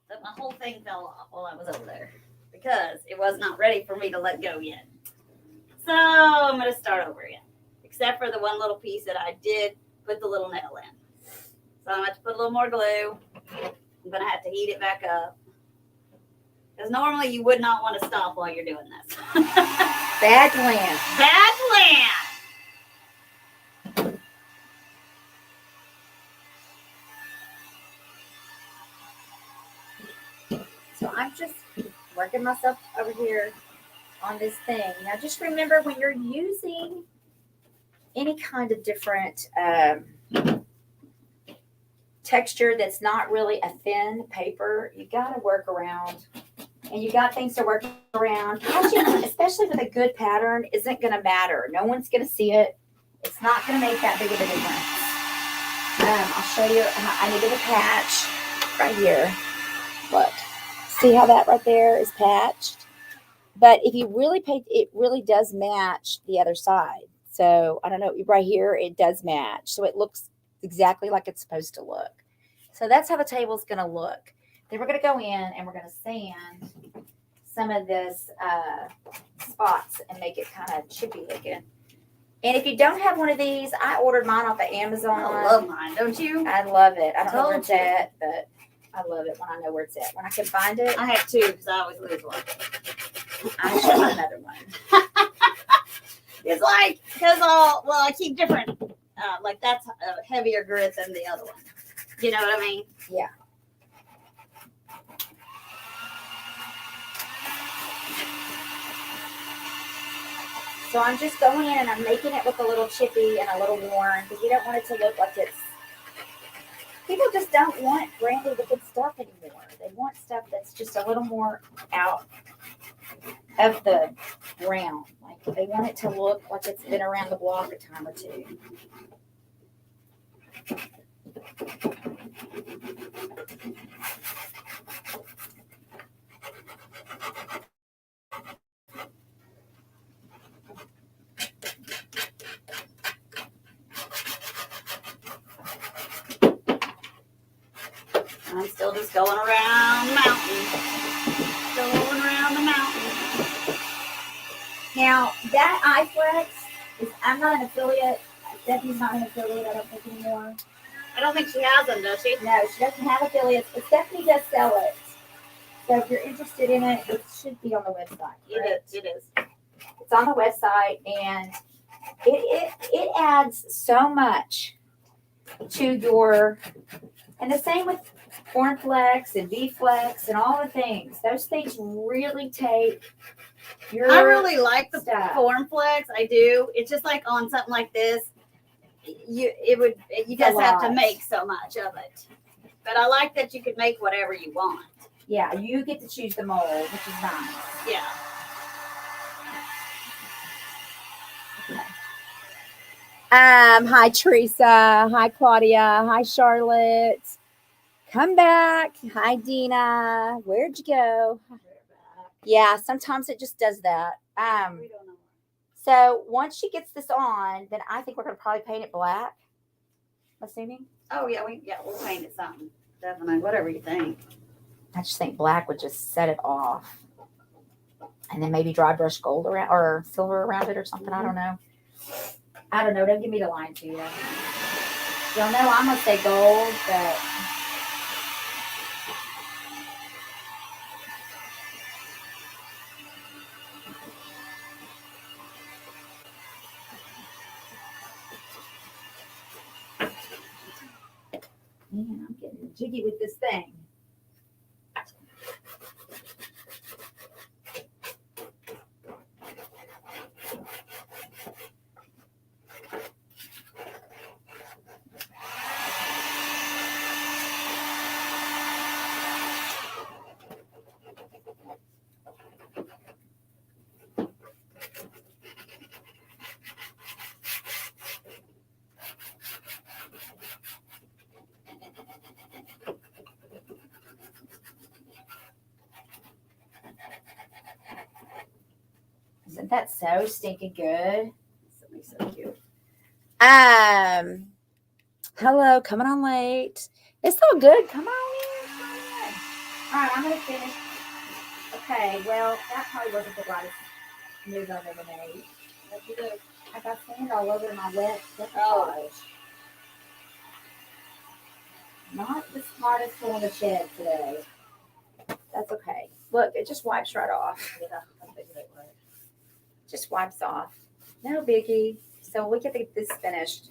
But my whole thing fell off while I was over there because it was not ready for me to let go yet. So I'm going to start over again, except for the one little piece that I did put the little nail in. So I'm going to have to put a little more glue. I'm going to have to heat it back up. Because normally you would not want to stop while you're doing this. Bad plan. Bad plan. So I'm just working myself over here on this thing. Now, just remember when you're using any kind of different texture that's not really a thin paper, you got to work around, and you got things to work around. Especially with a good pattern, isn't going to matter. No one's going to see it. It's not going to make that big of a difference. I'll show you. I needed a patch right here. Look. See how that right there is patched? But if you really pay, it really does match the other side. So I don't know, right here, it does match. So it looks exactly like it's supposed to look. So that's how the table's going to look. Then we're going to go in and we're going to sand some of this spots and make it kind of chippy looking. And if you don't have one of these, I ordered mine off of Amazon. I love mine, don't you? I love it. I don't know where it's Told you. at, but I love it when I know where it's at. When I can find it, I have two because I always lose one. I'll show you another one. It's like, because I keep different. Like that's a heavier grit than the other one. You know what I mean? Yeah. So I'm just going in and I'm making it look a little chippy and a little worn because we don't want it to look like it's. People just don't want brandy looking stuff anymore. They want stuff that's just a little more out of the ground. Like they want it to look like it's been around the block a time or two. I'm still just going around the mountain. Going around the mountain. Now, that iFlex, I'm not an affiliate. Stephanie's not an affiliate, I don't think anymore. I don't think she has them, does she? No, she doesn't have affiliates, but Stephanie does sell it. So if you're interested in it, it should be on the website. It is. It's on the website, and it adds so much to your, and the same with Cornflex and V-Flex and all the things. Those things really take your I really like the stuff. Cornflex. I do. It's just like on something like this, you just have to lot. make so much of it. But I like that you can make whatever you want. Yeah, you get to choose the mold, which is nice. Yeah. Hi Teresa. Hi Claudia. Hi Charlotte. Come back. Hi Dina. Where'd you go? Yeah, sometimes it just does that. We don't know. So once she gets this on, then I think we're gonna probably paint it black. Assuming. Oh yeah, we'll paint it something. Definitely, whatever you think. I just think black would just set it off. And then maybe dry brush gold around or silver around it or something. I don't know. Don't give me the line to you. Y'all know I'm gonna say gold, but man, I'm getting jiggy with this thing. Isn't that so stinking good? Something so cute. Hello, coming on late. It's all good. Come on in. Come on in. All right, I'm going to finish. Okay, well, that probably wasn't the right move I've ever made. What'd you do? I got sand all over my wet decoupage. Oh. Not the smartest tool in the shed today. That's okay. Look, it just wipes right off. Yeah, I figured it would. Just wipes off. No biggie. So we get this finished.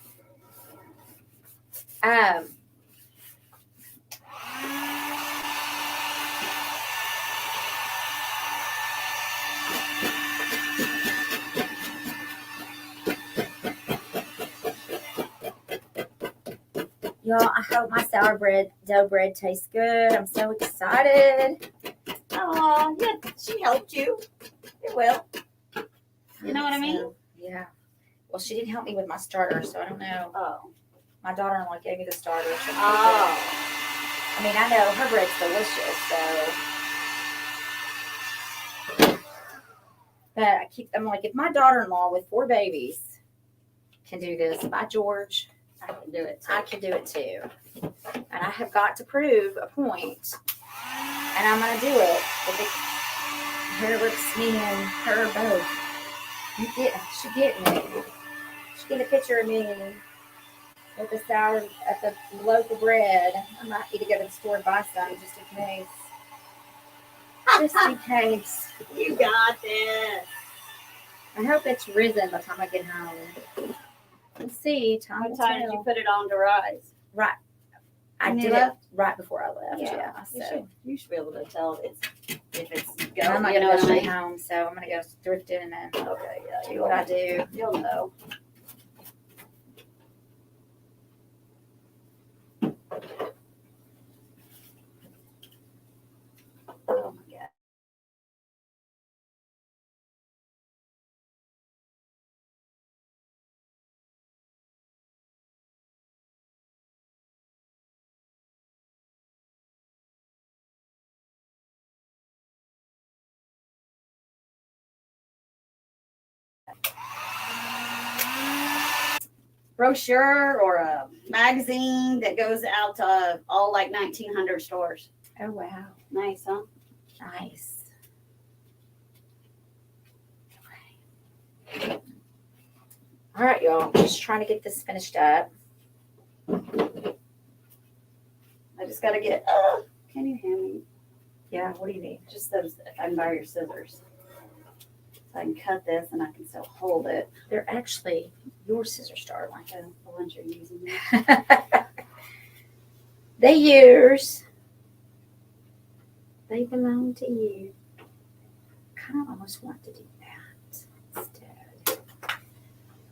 Y'all, I hope my dough bread tastes good. I'm so excited. Oh, yeah, she helped you. It will. You know what I mean? Yeah. Well, she didn't help me with my starter, so I don't know. Oh. My daughter-in-law gave me the starter. Oh. I mean, I know her bread's delicious, so. But I'm like, if my daughter-in-law with 4 babies can do this, by George, I can do it too. I can do it too. And I have got to prove a point, and I'm going to do it. Her lips, me and her both. She getting it. She get a picture of me with the sour at the loaf of bread. I might need to go to the store and buy some just in case. Just in case. You got this. I hope it's risen by the time I get home. We'll see. What time did you put it on to rise? Right. I When you did left? it right before I left. Yeah. You should be able to tell if it's I'm going. not You know going to what I stay mean? home, so I'm going to go thrifting and then Okay, yeah. do what I do. You'll know. Oh my God. Brochure or a magazine that goes out to all like 1900 stores. Oh, wow. Nice, huh? Nice. All right, y'all. Just trying to get this finished up. I just got to get. Can you hand me Yeah, what do you need? just those? If I can borrow your scissors, so I can cut this and I can still hold it. They're actually your scissors, darling. Like the ones you're using. They yours. They belong to you. Kind of almost want to do that instead.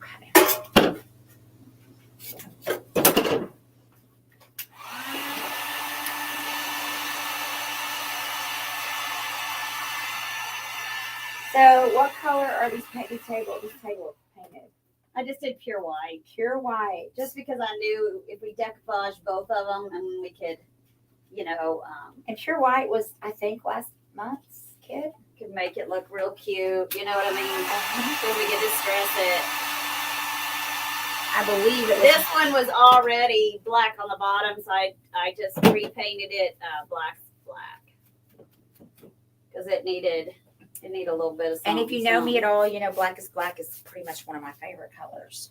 Okay. So, what color are these tables painted? I just did pure white, Pure white. just because I knew if we decoupage both of them, and we could, And pure white was, I think, last month's kid. could make it look real cute. You know what I mean? So we could distress it. I believe it was. This one was already black on the bottom, so I just repainted it black because it needed a little bit of something. And if you know me at all, you know black is pretty much one of my favorite colors.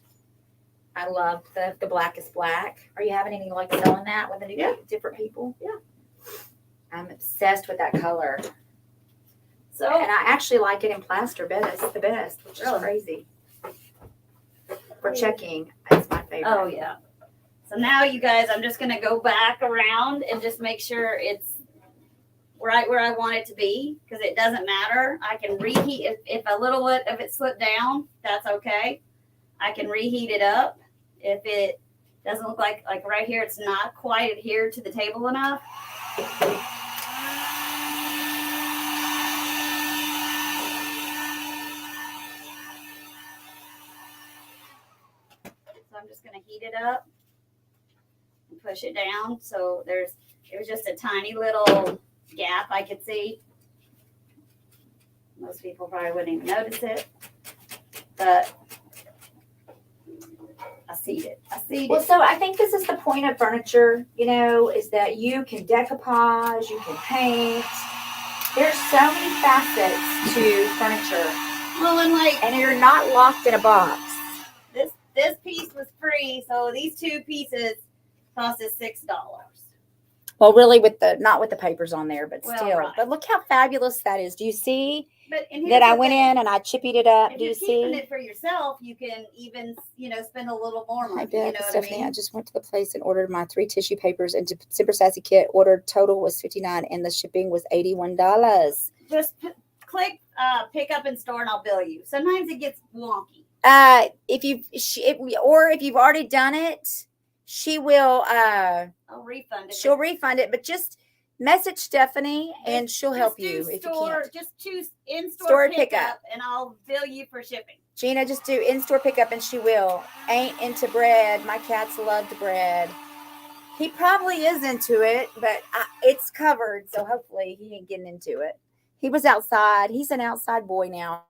I love the black is black. Are you having any luck selling that with the different people? Yeah. I'm obsessed with that color. So And I actually like it in plaster best, the best, which is Really? crazy. For checking, it's my favorite. oh yeah. So now you guys, I'm just gonna go back around and just make sure it's right where I want it to be, because it doesn't matter. I can reheat if a little bit of it slipped down, that's okay. I can reheat it up. If it doesn't look like right here, it's not quite adhered to the table enough. So I'm just going to heat it up and push it down. So it was just a tiny little gap I could see. Most people probably wouldn't even notice it, but I see See, Well, so I think this is the point of furniture, you know, is that you can decoupage, you can paint. There's so many facets to furniture, well, and like and you're not locked in a box. this piece was free, so these 2 pieces cost us $6. Well, really, with the not with the papers on there, but Well, still. right. But look how fabulous that is. Do you see But and that here's I the went thing. in and I chippied it up? If Do you're you keeping see? it for yourself, you can even, spend a little more Hi, money. Beth. You know what I Stephanie, I mean? just went to the place and ordered my 3 tissue papers and Super Sassy kit. Ordered total was $59 and the shipping was $81. Just click pick up in store and I'll bill you. Sometimes it gets wonky. If you've already done it, she will. I'll refund it. She'll refund it, but just message Stephanie and she'll help you if you can't. Just choose in-store Store pickup, pickup. and I'll bill you for shipping. Gina, just do in-store pickup and she will. Ain't into bread. My cats love the bread. He probably is into it, but it's covered, so hopefully he ain't getting into it. He was outside. He's an outside boy now.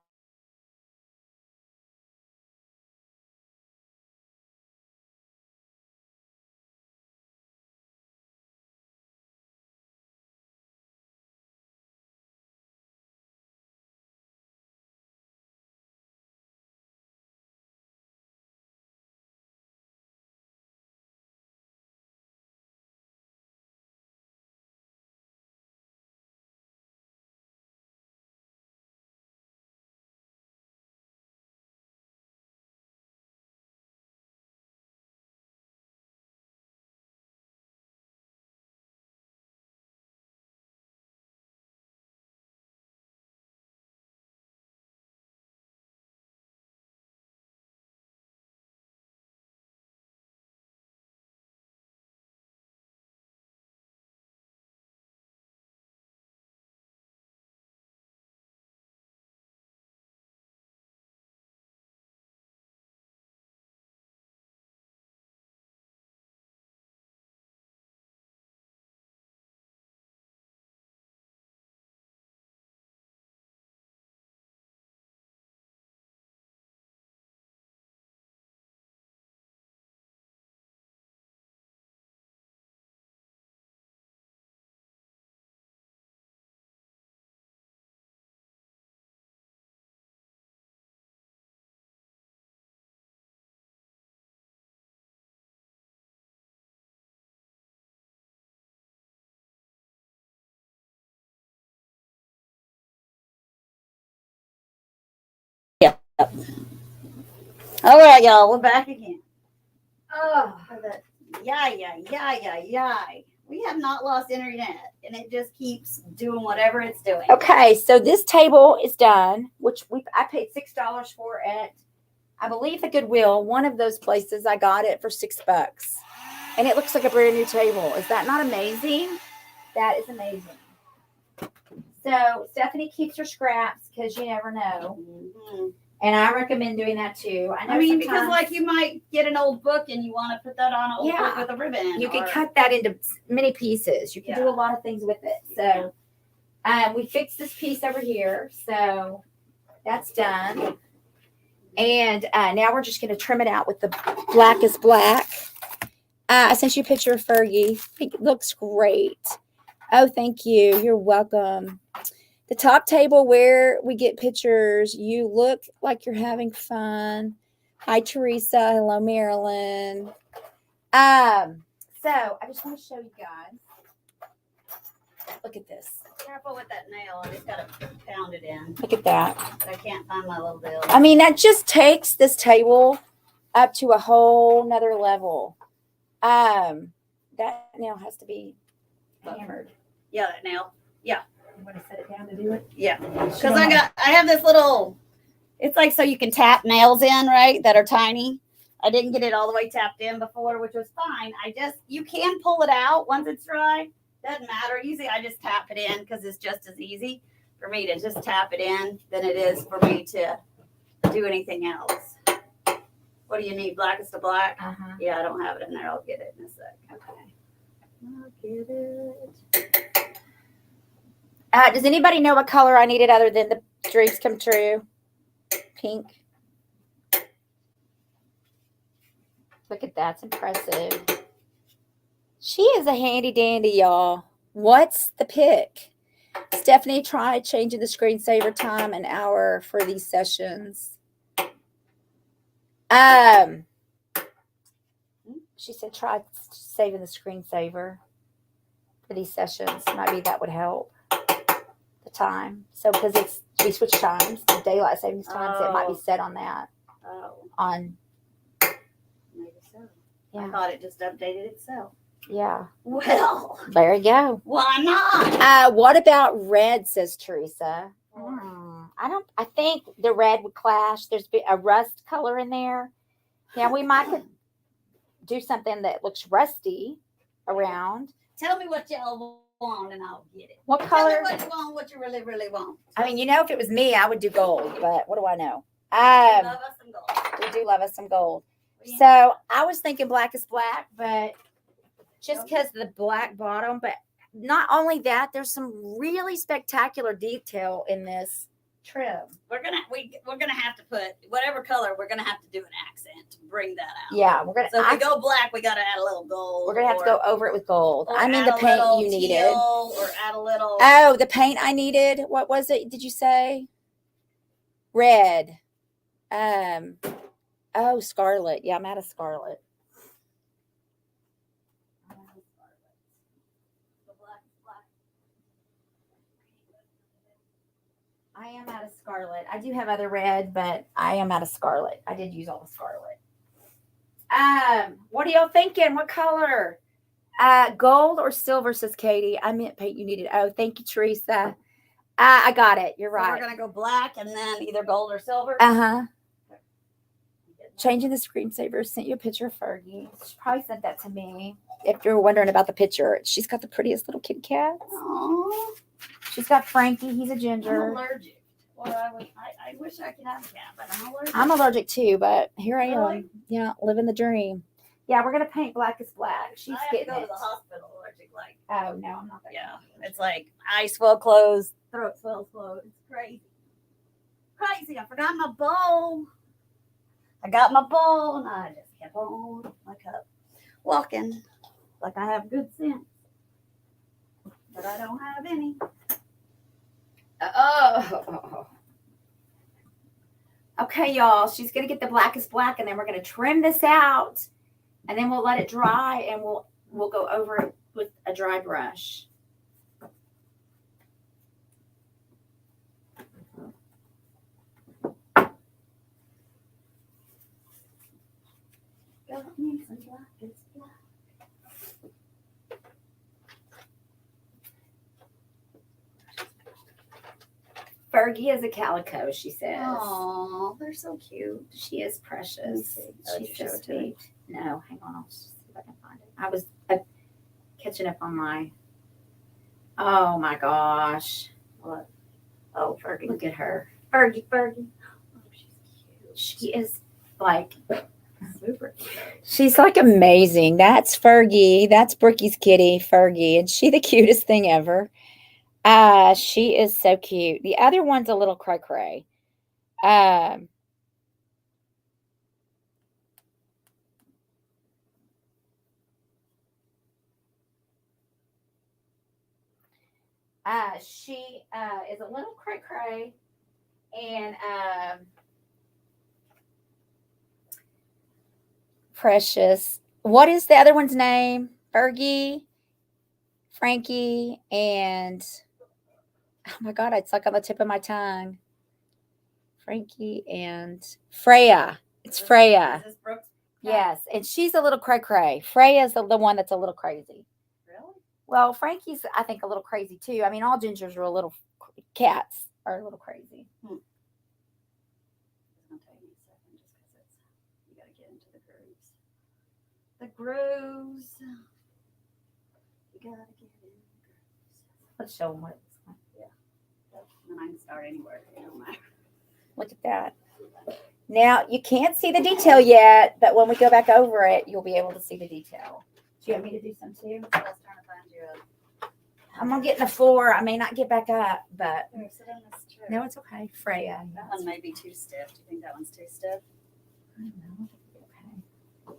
All right, y'all, we're back again. Oh. Yay. We have not lost internet, and it just keeps doing whatever it's doing. Okay, so this table is done, which I paid $6 for at, I believe, the Goodwill. One of those places I got it for $6, and it looks like a brand new table. Is that not amazing? That is amazing. So Stephanie keeps her scraps because you never know, and I recommend doing that too. I mean, because like you might get an old book and you want to put that on an old book with a ribbon. You can cut that into many pieces. You can do a lot of things with it. So we fixed this piece over here. So that's done. And now we're just going to trim it out with the blackest black. I sent you a picture of Fergie. It looks great. Oh, thank you. You're welcome. The top table where we get pictures, you look like you're having fun. Hi, Teresa. Hello, Marilyn. So I just want to show you guys. Look at this. Careful with that nail. I just got to pound it in. Look at that. But I can't find my little bill. I mean, that just takes this table up to a whole nother level. That nail has to be hammered. Yeah, that nail. Yeah. You want to set it down to do it? Yeah. Because I have this little, it's like so you can tap nails in, right? That are tiny. I didn't get it all the way tapped in before, which was fine. You can pull it out once it's dry. Doesn't matter. Usually I just tap it in because it's just as easy for me to just tap it in than it is for me to do anything else. What do you need? Blackest of black? Uh-huh. Yeah, I don't have it in there. I'll get it in a sec. Okay. I'll get it. Does anybody know what color I needed other than the dreams come true? Pink. Look at that. It's impressive. She is a handy dandy, y'all. What's the pick? Stephanie tried changing the screensaver time an hour for these sessions. She said try saving the screensaver for these sessions. Maybe that would help the time. So because we switch times, the daylight savings times, it might be set on that. Oh, On maybe so. I yeah, thought it just updated itself. yeah. Well, There you go. why not? What about red? Says Teresa. I think the red would clash. There's a rust color in there. Yeah, we might could do something that looks rusty around. Tell me what y'all want and I'll get it. What Tell color? me what you want, what you really, really want. I mean, if it was me, I would do gold, but what do I know? Love us some gold. We do love us some gold. Yeah. So I was thinking black is black, but just because the black bottom, but not only that, there's some really spectacular detail in this trim. we're gonna have to put whatever color. We're gonna have to do an accent to bring that out. Yeah, we're gonna. So if we go black, we gotta add a little gold. We're gonna have to go over it with gold. or I mean, add the a paint little you needed. teal, or add a little. Oh, the paint I needed. What was it? Did you say? Red. Oh, scarlet. Yeah, I'm out of scarlet. I am out of scarlet. I do have other red, but I am out of scarlet. I did use all the scarlet. What are y'all thinking? What color? Gold or silver, says Katie. I meant paint you needed. Oh, thank you, Teresa. I got it. You're So right. we're gonna go black and then either gold or silver. Uh-huh. Changing the screensaver. Sent you a picture of Fergie. She probably sent that to me. If you're wondering about the picture, she's got the prettiest little kitty cat. Aww. She's got Frankie. He's a I'm ginger. allergic. Well, I wish I could have a cat, but I'm allergic. I'm allergic too, but here I am. Really? Yeah, living the dream. Yeah, we're gonna paint black is black. She's I have getting to go it. to the hospital allergic. Like, Oh no, I'm not. That yeah, it's like eyes swell closed, throat swell closed. It's crazy. Crazy. I forgot my bowl. I got my bowl and I just kept on my cup, walking like I have good sense, but I don't have any. Oh. Okay, y'all. She's gonna get the blackest black, and then we're gonna trim this out, and then we'll let it dry, and we'll go over it with a dry brush. Got me some blackest black. Fergie is a calico, she says. Oh, they're so cute. She is precious. Oh, She's you so show it to me? sweet. No, hang on. I'll just see if I can find it. I was catching up on my. Oh my gosh. What? Oh, Fergie, look at her. Fergie. Oh, she's cute. She is like. Super cute. She's like amazing. That's Fergie. That's Brookie's kitty, Fergie. And she the cutest thing ever. She is so cute. The other one's a little cray-cray. She is a little cray-cray. And precious. What is the other one's name? Fergie, Frankie, and oh my God, it's like on the tip of my tongue. Frankie and Freya. It's Freya. Is this Brooks? Yes, and she's a little cray-cray. Freya's the one that's a little crazy. Really? Well, Frankie's, I think, a little crazy too. I mean, all gingers are a little, cats are a little crazy. It's gonna take me a second just because you gotta get into the grooves. The grooves. You gotta get in the grooves. Let's show them what it's like. And I can start anywhere. It don't matter. Look at that. Now, you can't see the detail yet, but when we go back over it, you'll be able to see the detail. Do you want me to do some too? I was trying to find you I'm going to get in the floor. I may not get back up, but a. Sit on this chair. no, it's okay. Freya. That one may be too stiff. Do you think that one's too stiff? I don't know. Okay.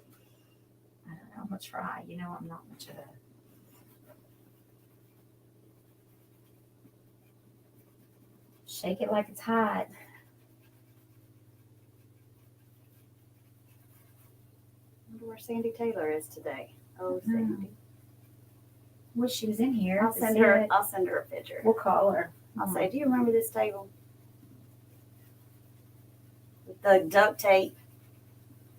I'm gonna try. You know, I'm not much of a. Shake it like it's hot. I wonder where Sandy Taylor is today. Oh, Mhm. Sandy. Wish she was in here. I'll to send see her. it. I'll send her a picture. We'll call her. I'll say, do you remember this table? With the duct tape.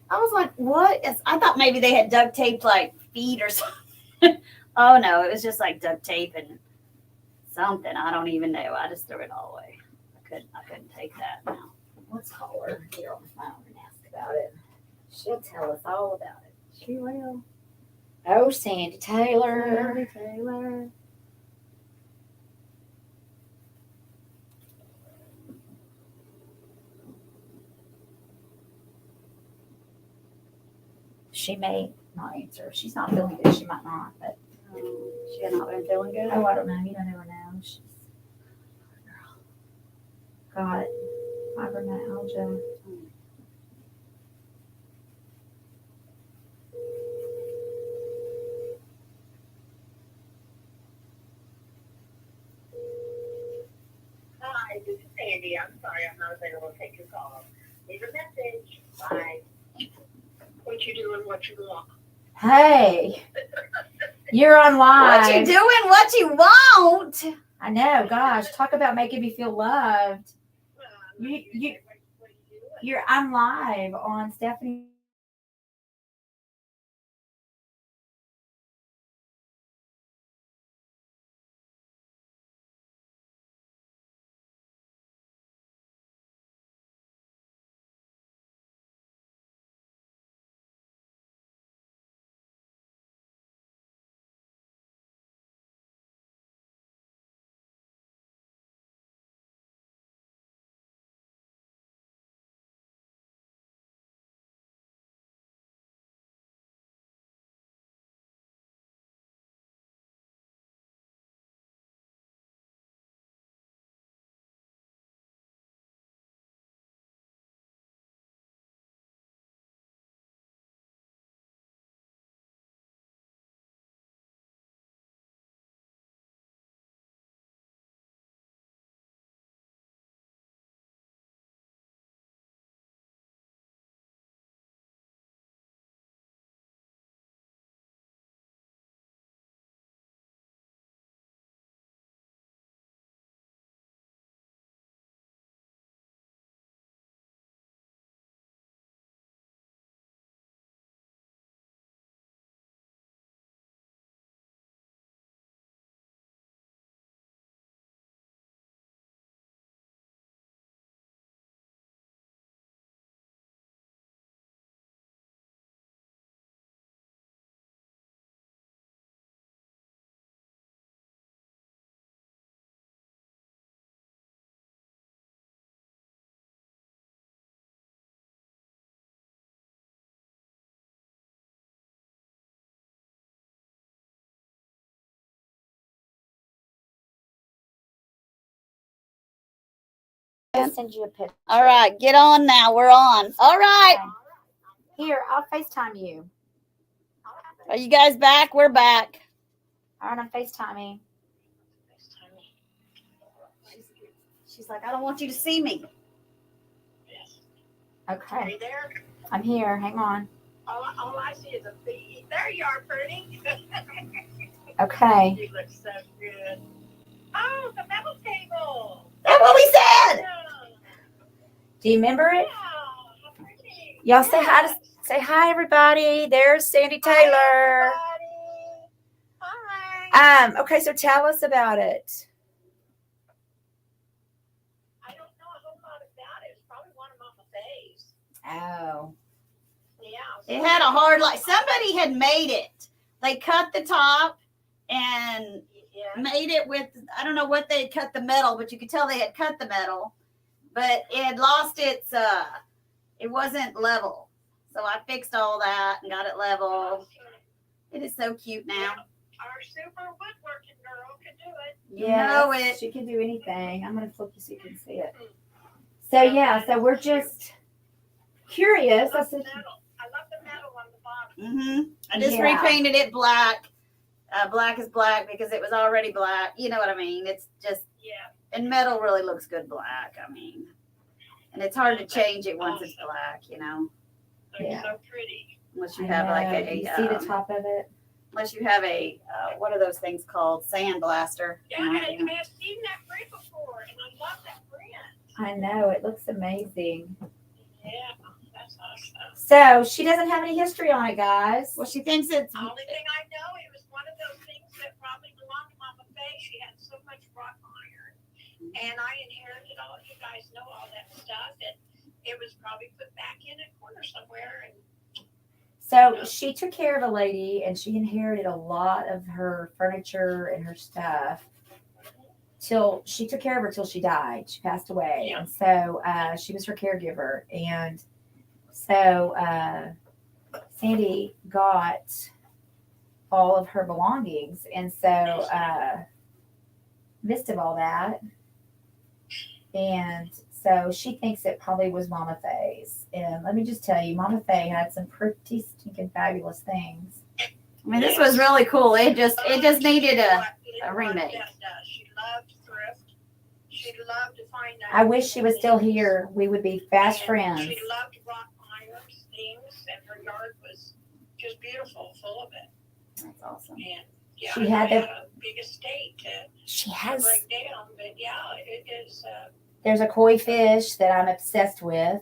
I was like, what? I thought maybe they had duct taped like feet or something. Oh no, it was just like duct tape and something. I don't even know. I just threw it all away. I couldn't take that now. Let's call her here on the phone and ask about it. She'll tell us all about it. She will. Oh, Sandy Taylor. Sandy Taylor. She may not answer. She's not feeling good. She might not, but She had not been feeling good. oh, I don't know. You don't ever know. She's got fibromyalgia. Hi, this is Sandy. I'm sorry I'm not available to take your call. Leave a message. Bye. What you doing? What you want? Hey, you're on live. What you doing? What you want? I know. Gosh, talk about making me feel loved. I'm live on Stephanie. I'll send you a picture. All right, get on now. We're on. All right. Here, I'll FaceTime you. Are you guys back? We're back. All right, I'm FaceTiming. She's like, I don't want you to see me. Yes. Are Okay, you there? I'm here. Hang on. All I see is a bee. There you are, pretty. Okay. You look so good. Oh, the metal table. That's what we said. Yeah. Do you remember it? Wow, how pretty. Y'all say hi. Say hi, everybody. There's Sandy Taylor. Hi. Okay, so tell us about it. I don't know a whole lot about it. It's probably one of Mama Faye's. Oh. Yeah. It had a hard light. Somebody had made it. They cut the top and Yeah. made it with, I don't know what they had cut the metal, but you could tell they had cut the metal. But it had lost its, it wasn't level. So I fixed all that and got it level. It is so cute now. Our super woodworking girl can do it. You know it. She can do anything. I'm going to flip you so you can see it. So, yeah, so we're just curious. I love the metal on the bottom. I just Yeah. repainted it black. Black is black because it was already black. You know what I mean? It's just, Yeah. and metal really looks good black. I mean, and it's hard to change it once it's black, you know, They're Yeah. so pretty. unless I you have like know. a, You see the top of it? unless you have a, what are those things called? Sand blaster. Yeah, You know, I have seen that print before, and I love that print. I know. It looks amazing. Yeah, that's awesome. So she doesn't have any history on it, guys. Well, she thinks it's, The only thing I know, it was one of those things that probably belonged to Mama Faye. She had so much wrought iron, and I inherited all. You guys know all that stuff, and it was probably put back in a corner somewhere. And So she took care of a lady and she inherited a lot of her furniture and her stuff till she took care of her till she died. She passed away. Yeah. And so she was her caregiver. And so Sandy got all of her belongings. And so missed of all that. And so she thinks it probably was Mama Faye's. And let me just tell you, Mama Faye had some pretty stinking fabulous things. I mean, this was really cool. It just needed a remake. She loved thrift. She loved to find out. I wish she was still here. We would be fast And friends. She loved wrought iron things, and her yard was just beautiful, full of it. That's awesome. And yeah, She had a big estate to She to has, break down, but yeah, it is. there's a koi fish that I'm obsessed with.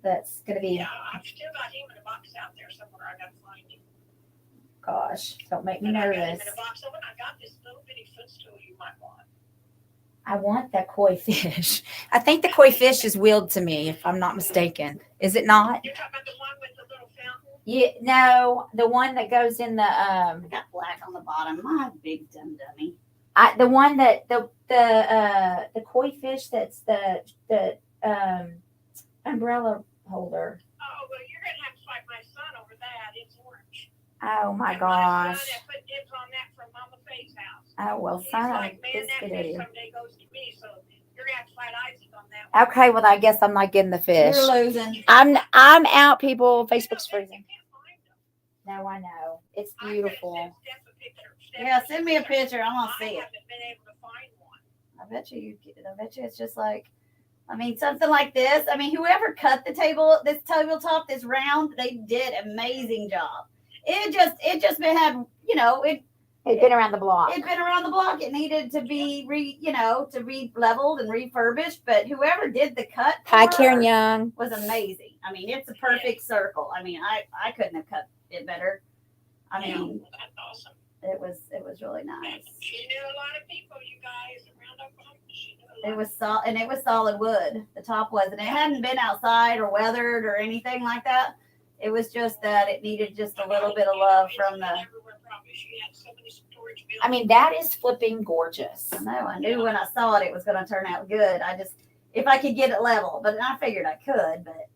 That's going to be, Yeah, I've still got him in a box out there somewhere. I gotta find him. gosh, don't make me But I got him nervous. in a box. Oh, and I got this little bitty footstool you might want. I want that koi fish. I think the koi fish is willed to me, if I'm not mistaken. Is it not? You're talking about the one with the little fountain? Yeah, no, the one that goes in the I got black on the bottom. My big dumb dummy. the one that the koi fish that's the umbrella holder. Oh, well, you're gonna have to fight my son over that. It's orange. Oh my And gosh. My son had put dibs on that from Mama Faye's house. Oh well, He's son of like, a man, that biscuit fish idiot. someday goes to me, so you're gonna have to fight Isaac on that one. Okay, well I guess I'm not getting the fish. You're losing. I'm out, people. Facebook's You know, freezing. you can't find them. No, I know. It's I could've beautiful. sent Steph a picture. Steph Yeah, was send me a picture. I want to I see it. haven't been able to find one. I bet you it's just like, I mean, something like this. I mean, whoever cut this tabletop, this round, they did amazing job. It just been had, you know, It's been around the block. it'd been around the block. It needed to be to be leveled and refurbished. But whoever did the cut Hi, for Karen her Young. was amazing. I mean, it's a perfect circle. I mean, I couldn't have cut it better. I mean, Yeah, that's awesome. it was really nice. She knew a lot of people, you guys, around Oklahoma. She knew a lot. It was solid wood. The top wasn't. It hadn't been outside or weathered or anything like that. It was just that it needed just a little bit of love from the. Everywhere, probably. She had so many storage I mean, that is flipping gorgeous. I know. I knew when I saw it was going to turn out good. I just, if I could get it level, but I figured I could. But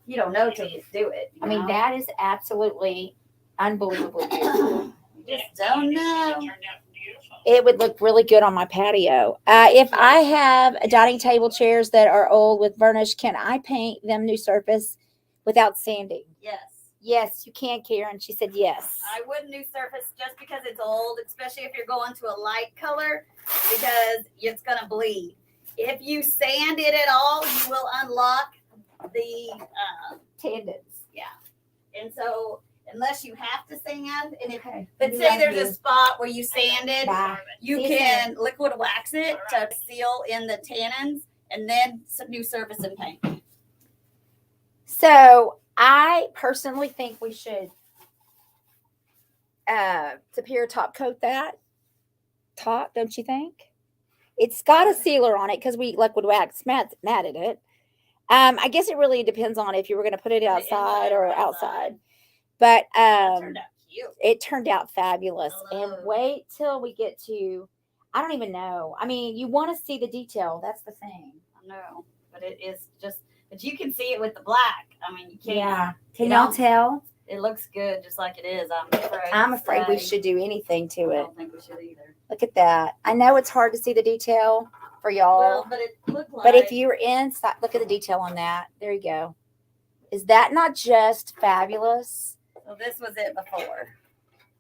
you don't know till you do it. I mean, that is absolutely unbelievably beautiful. You just don't know. It turned out beautiful. It would look really good on my patio. If I have dining table chairs that are old with varnish, can I paint them new surface without sanding? Yes. Yes, you can, Karen. She said yes. I wouldn't do surface just because it's old, especially if you're going to a light color, because it's going to bleed. If you sand it at all, you will unlock the Tendons. and so unless you have to sand, and if Okay. but We say love there's you. a spot where you sanded, Bye. you See you can liquid wax it to seal in the tannins, and then some new surface and paint. So I personally think we should Superior top coat that top, don't you think? It's got a sealer on it because we liquid wax matted it. I guess it really depends on if you were going to put it outside or outside. But Turned out cute. it turned out fabulous. I love And it. wait till we get to, I don't even know. I mean, you want to see the detail. That's the thing. I know, but it is just. But you can see it with the black. I mean, you can't. Yeah. Can you y'all know, tell? It looks good, just like it is. I'm afraid we say. should do anything to I it. don't think we should either. Look at that. I know it's hard to see the detail for y'all. Well, but it looked like. But if you're inside, look at the detail on that. There you go. Is that not just fabulous? So this was it before.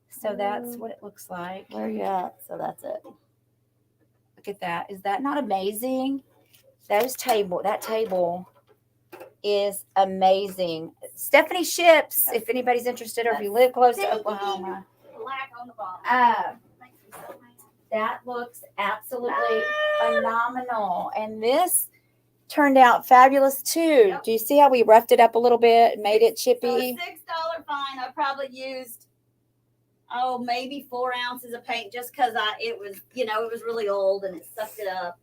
So that's what it looks like. Where you at? So that's it. Look at that. Is that not amazing? That table is amazing. Stephanie ships, if anybody's interested or if you live close to Oklahoma. Black on the bottom. That looks absolutely phenomenal. And this turned out fabulous too. Yep. Do you see how we roughed it up a little bit, made it So a chippy? $6 fine. I probably used maybe 4 ounces of paint just because it was really old and it sucked it up.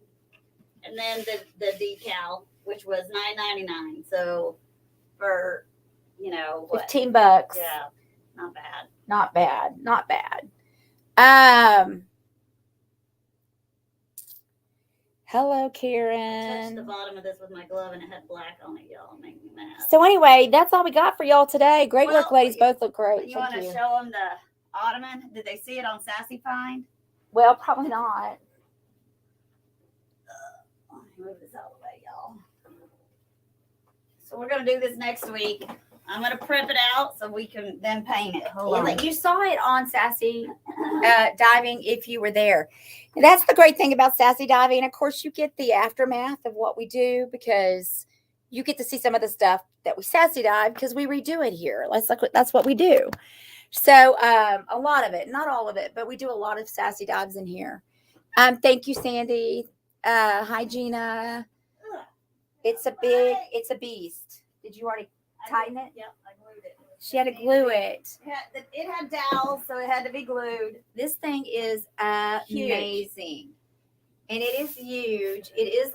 And then the decal, which was $9.99. So for what? $15. Yeah, not bad. Not bad. Not bad. Hello, I touched the Karen. bottom of this with my glove and it had black on it, y'all. It made me mad. So anyway, that's all we got for y'all today. Great Well, work, ladies. Both look great. You want Thank to you. show them the ottoman? Did they see it on Sassy Find? Well, probably not. Let me move this out of the way, y'all. So we're gonna do this next week. I'm gonna prep it out so we can then paint it. Hold on. You saw it on Sassy Diving if you were there. And that's the great thing about Sassy Diving. Of course, you get the aftermath of what we do because you get to see some of the stuff that we Sassy Dive because we redo it here. That's what we do. So a lot of it, not all of it, but we do a lot of Sassy Dives in here. Thank you, Sandy. Hi, Gina. It's a beast. Did you already tighten it? Yep, I glued it. She had to glue it. It had dowels, so it had to be glued. This thing is amazing. And it is huge. It is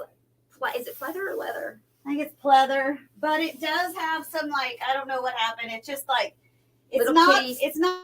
it pleather or leather? I think it's pleather, but it does have some I don't know what happened. It's just Little kitties. it's not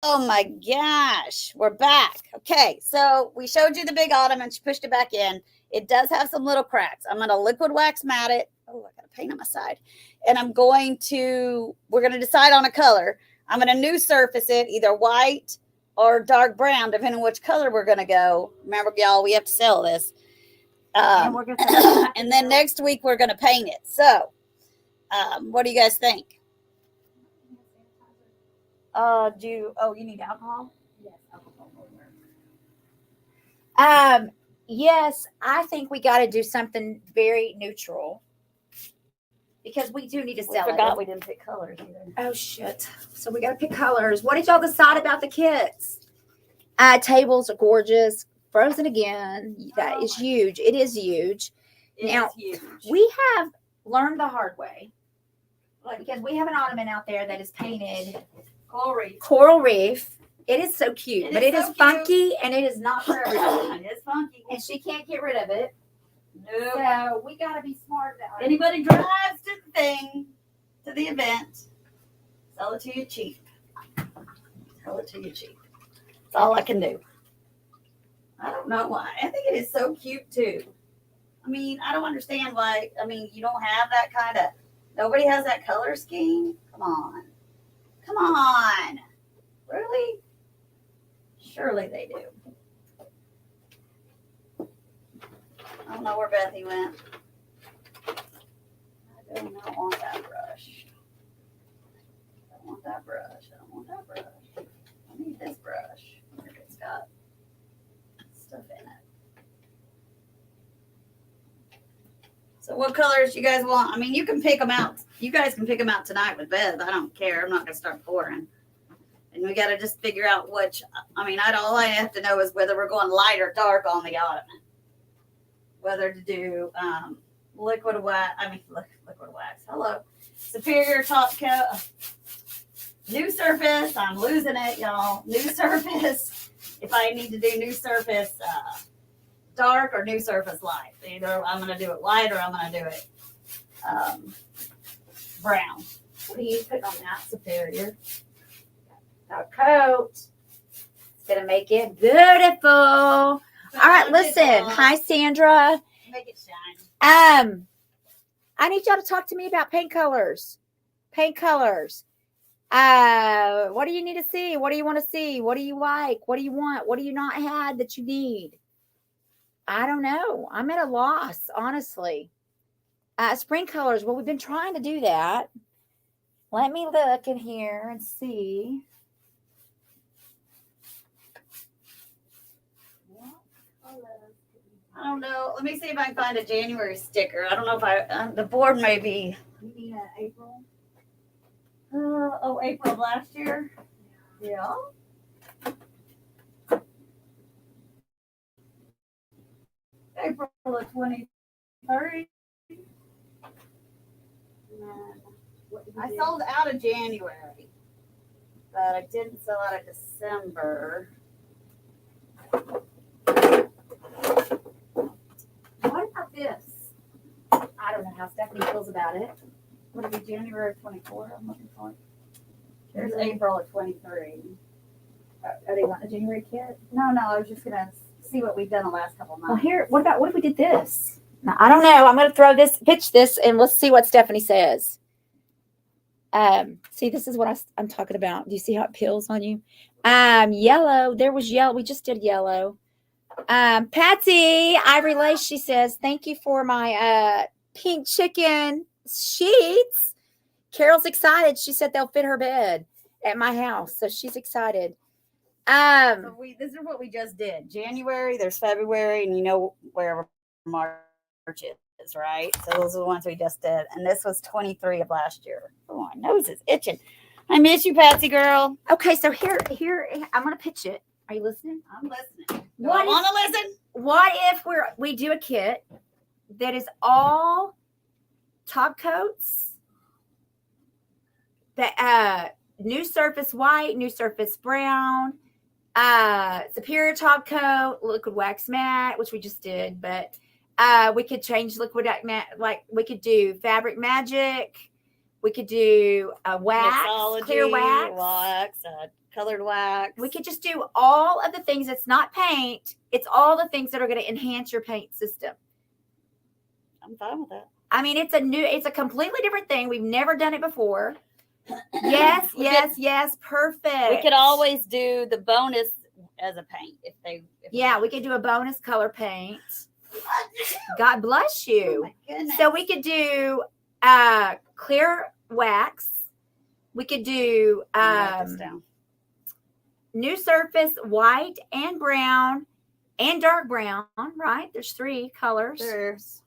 Oh my gosh, we're back. Okay, so we showed you the big autumn and she pushed it back in. It does have some little cracks. I'm going to liquid wax mat it. Oh, I got a paint on my side. And we're going to decide on a color. I'm going to new surface it, either white or dark brown, depending on which color we're going to go. Remember, y'all, we have to sell this. And then next week we're going to paint it. So, what do you guys think? You need alcohol? Yes, alcohol will work. Yes, I think we got to do something very neutral because we do need to We sell forgot it. we didn't pick colors either. Oh shit! So we got to pick colors. What did y'all decide about the kits? Tables are gorgeous. Frozen again. That is huge. It is huge. Now, huge. We have learned the hard way, because we have an ottoman out there that is painted coral reef. It is so cute, but it is funky and it is not for everybody. It is funky. And she can't get rid of it. Nope. So we gotta be smart about it. Anybody drives to the thing, to the event, sell it to you cheap. Sell it to you cheap. That's all I can do. I don't know why. I think it is so cute too. I mean, I don't understand why. I mean, you don't have that kind of. Nobody has that color scheme. Come on. Come on. Really? Surely they do. I don't know where Bethy went. I do not want that brush. I don't want that brush. I don't want that brush. I need this brush. It's got stuff in it. So what colors you guys want? I mean, you can pick them out. You guys can pick them out tonight with Beth. I don't care. I'm not going to start pouring. And we got to just figure out which. I mean, all I have to know is whether we're going light or dark on the ottoman. Whether to do liquid wax. Liquid wax. Hello. Superior top coat. New surface. I'm losing it, y'all. New surface. If I need to do new surface dark or new surface light. Either I'm going to do it light or I'm going to do it brown. What are you putting on that? Superior. Top coat. It's gonna make it beautiful. All right, listen. Hi, Sandra. Make it shiny. I need y'all to talk to me about paint colors. Paint colors. What do you need to see? What do you want to see? What do you like? What do you want? What do you not had that you need? I don't know. I'm at a loss, honestly. Spring colors. Well, we've been trying to do that. Let me look in here and see. I don't know. Let me see if I can find a January sticker. I don't know if the board may be. You mean April? April of last year. Yeah. April of 23. I sold out of January, but I didn't sell out of December. What about this? I don't know how Stephanie feels about it. Would it be January of 24? I'm looking for it. There's April of 23. Are they wanting a January kit? No, I was just gonna see what we've done the last couple of months. Well, here, what if we did this? Now, I don't know. I'm going to pitch this, and let's see what Stephanie says. See, this is what I'm talking about. Do you see how it peels on you? Yellow. There was yellow. We just did yellow. Patsy, Ivory Lace, she says, thank you for my pink chicken sheets. Carol's excited. She said they'll fit her bed at my house. So she's excited. So this is what we just did. January, there's February, and you know where March is, right? So those are the ones we just did. And this was 23 of last year. Oh, my nose is itching. I miss you, Patsy girl. Okay, so here, I'm going to pitch it. Are you listening? I'm listening. Do I want to listen? What if we do a kit that is all top coats, that new surface white, new surface brown, superior top coat, liquid wax matte, which we just did, but we could change liquid matte, like we could do fabric magic, we could do wax, Mixology, clear wax, colored wax. We could just do all of the things. It's not paint. It's all the things that are going to enhance your paint system. I'm fine with that. I mean, it's a completely different thing. We've never done it before. Yes, yes. Perfect. We could always do the bonus as a paint if we could do a bonus color paint. God bless you. Oh my goodness. So we could do clear wax. We could do Write this down. new surface, white and brown and dark brown, right? There's 3 colors. There's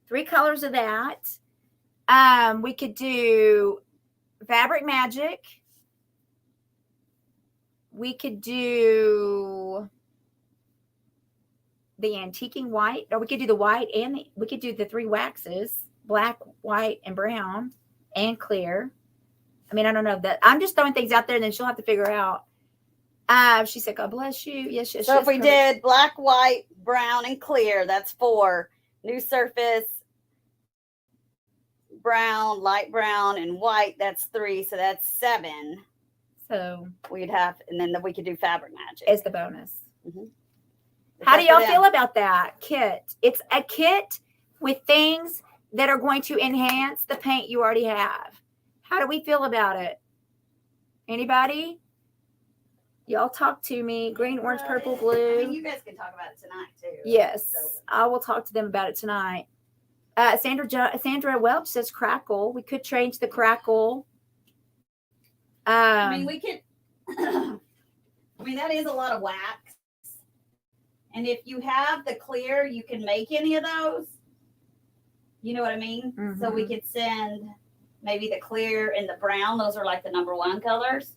3 colors of that. We could do Fabric Magic. We could do the antiquing white, or we could do the white and we could do the 3 waxes, black, white, and brown, and clear. I mean, I don't know that. I'm just throwing things out there, and then she'll have to figure out. She said, "God bless you." Yes. so if we did black, white, brown, and clear, that's 4. New surface, brown, light brown, and white, that's 3. So that's 7. So we'd have, and then we could do Fabric Magic as the bonus. Mm-hmm. How do y'all feel about that kit? It's a kit with things that are going to enhance the paint you already have. How do we feel about it? Anybody? Y'all talk to me. Green, orange, purple, blue. I mean, you guys can talk about it tonight too. Yes, So, I will talk to them about it tonight. Sandra Welch says crackle. We could change the crackle. I mean, we could. I mean, that is a lot of wax. And if you have the clear, you can make any of those. You know what I mean? Mm-hmm. So we could send maybe the clear and the brown. Those are like the number 1 colors.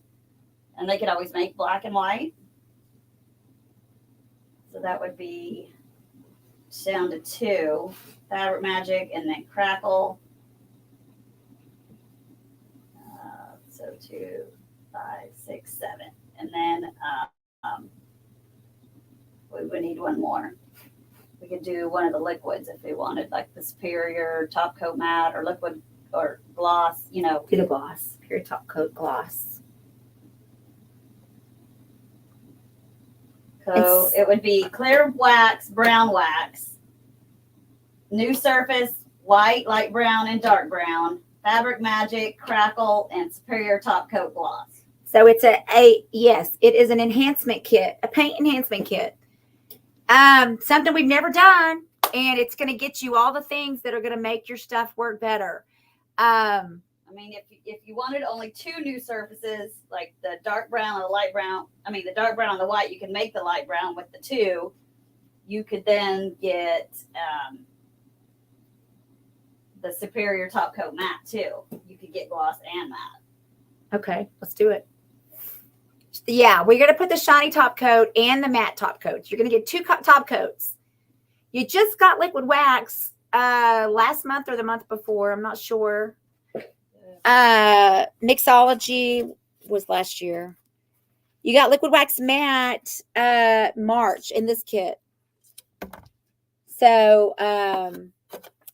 And they could always make black and white. So that would be down to 2. Fabric Magic and then Crackle. So 2, 5, 6, 7. And then we would need 1 more. We could do one of the liquids if we wanted, like the Superior Top Coat Matte or liquid or gloss, you know. Do the gloss. Pure Top Coat gloss. So it would be clear wax, brown wax, new surface, white, light brown, and dark brown, Fabric Magic, Crackle, and Superior Top Coat Gloss. So it's yes, it is an enhancement kit, a paint enhancement kit. Something we've never done, and it's going to get you all the things that are going to make your stuff work better. I mean, if you wanted only 2 new surfaces, like the dark brown and the light brown, the dark brown and the white, you can make the light brown with the 2. You could then get the Superior Top Coat Matte too. You could get gloss and matte. Okay, let's do it. Yeah, we're going to put the shiny top coat and the matte top coats. You're going to get 2 top coats. You just got liquid wax last month or the month before. I'm not sure. Mixology was last year. You got liquid wax matte March in this kit. So, and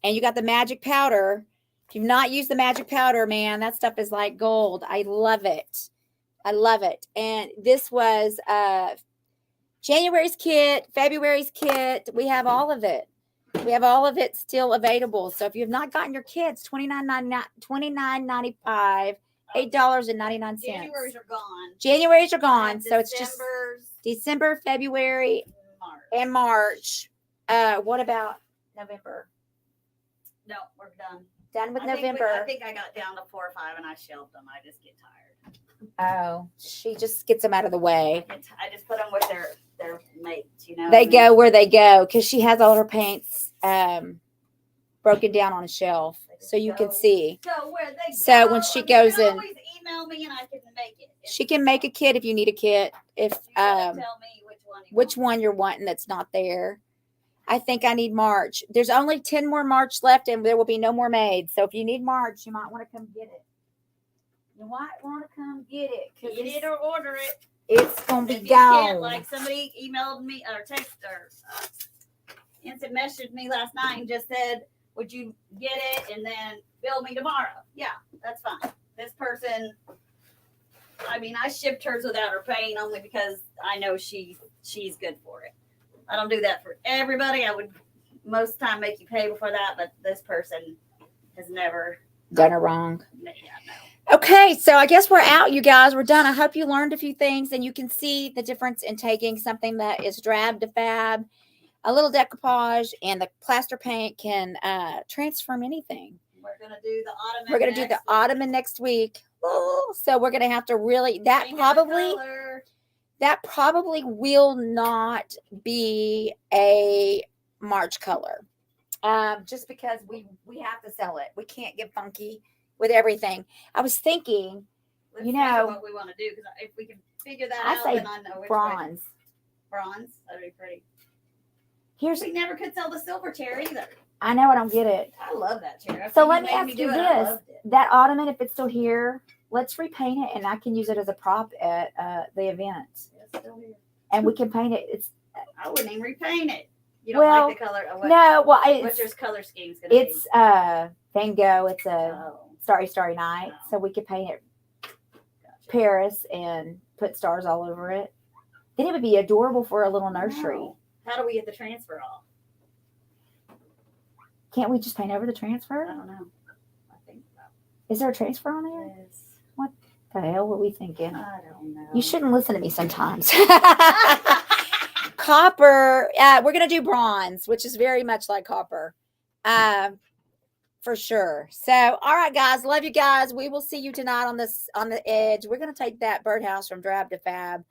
you got the magic powder. If you've not used the magic powder, man, that stuff is like gold. I love it. I love it. And this was January's kit, February's kit. We have all of it. We have all of it still available. So if you have not gotten your kits, $29.95, $8.99. January's are gone. January's are gone. So it's just December's, December, February, and March. What about November? No, we're done. Done with I November. think I got down to 4 or 5 and I shelved them. I just get tired. Oh, she just gets them out of the way. I just put them with their mates, you know. They go where they go because she has all her paints broken down on a shelf so you can see. Go where they So go. when she You goes can in, always email me and I can make it. she can make a kit if you need a kit. If You gotta tell me which one you're wanting that's not there. I think I need March. There's only 10 more March left and there will be no more made. So if you need March, you might want to come get it. You might want to come get it. Get it or order it. It's going to If be you can't, gone. like somebody emailed me or texted or instant messaged me last night and just said, would you get it and then bill me tomorrow? Yeah, that's fine. This person I mean, I shipped hers without her paying only because I know she's good for it. I don't do that for everybody. I would most time make you pay before that, but this person has never Done her wrong. Yeah, no. Okay, so I guess we're out, you guys. We're done. I hope you learned a few things and you can see the difference in taking something that is drab to fab, a little decoupage, and the plaster paint can transform anything. We're gonna do the ottoman. We're gonna do the ottoman next week. Oh, so we're gonna have to really that probably will not be a March color. Just because we have to sell it. We can't get funky with everything. I was thinking, Let's you think of know, what we want to do, because if we can figure that I out, say then I know which way. bronze. Bronze, that'd be pretty. Here's We never could sell the silver chair either. I know I don't get it. I love that chair. So After let me made ask you do it, I this: loved it. that ottoman, if it's still here, let's repaint it, and I can use it as a prop at the event, It's still here. and we can paint it. It's I wouldn't even repaint it. You don't Well, like the color? no, well, What's your it's color scheme's gonna be? it's Van Gogh. It's a Oh, Starry Night, Oh. so we could paint it gotcha. Paris and put stars all over it. Then it would be adorable for a little nursery. Wow. How do we get the transfer off? Can't we just paint over the I transfer? don't know. I think Is there a transfer on there? yes. What the hell were we thinking? I don't know. You shouldn't listen to me sometimes. Copper. We're gonna do bronze, which is very much like copper, for sure. So, all right, guys, love you guys. We will see you tonight on the edge. We're gonna take that birdhouse from drab to fab.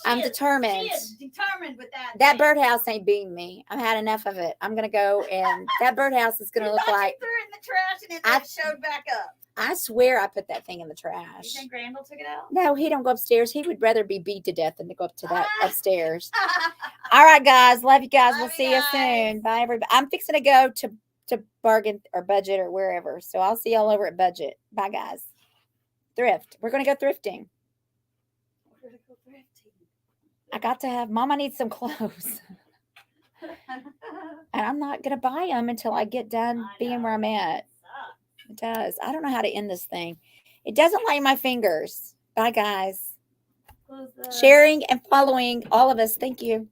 I'm determined. She is determined with that. That thing. birdhouse ain't beating me. I've had enough of it. I'm gonna go, and that birdhouse is gonna You look thought like. you threw it in the trash and it I- just showed back up. I swear I put that thing in the You trash. think Randall took it out? No, he don't go upstairs. He would rather be beat to death than to go up to that upstairs. All right, guys. Love you guys. Love We'll you see you guys. soon. Bye, everybody. I'm fixing to go to Bargain or Budget or wherever. So I'll see y'all over at Budget. Bye, guys. Thrift. We're going to go thrifting. We're gonna go thrifting. I got to have, Mama needs some clothes. And I'm not going to buy them until I get done I being where know. I'm at. Sucks. It does. I don't know how to end this thing. It doesn't like my fingers. Bye, guys. Close the- Sharing and following all of us. Thank you.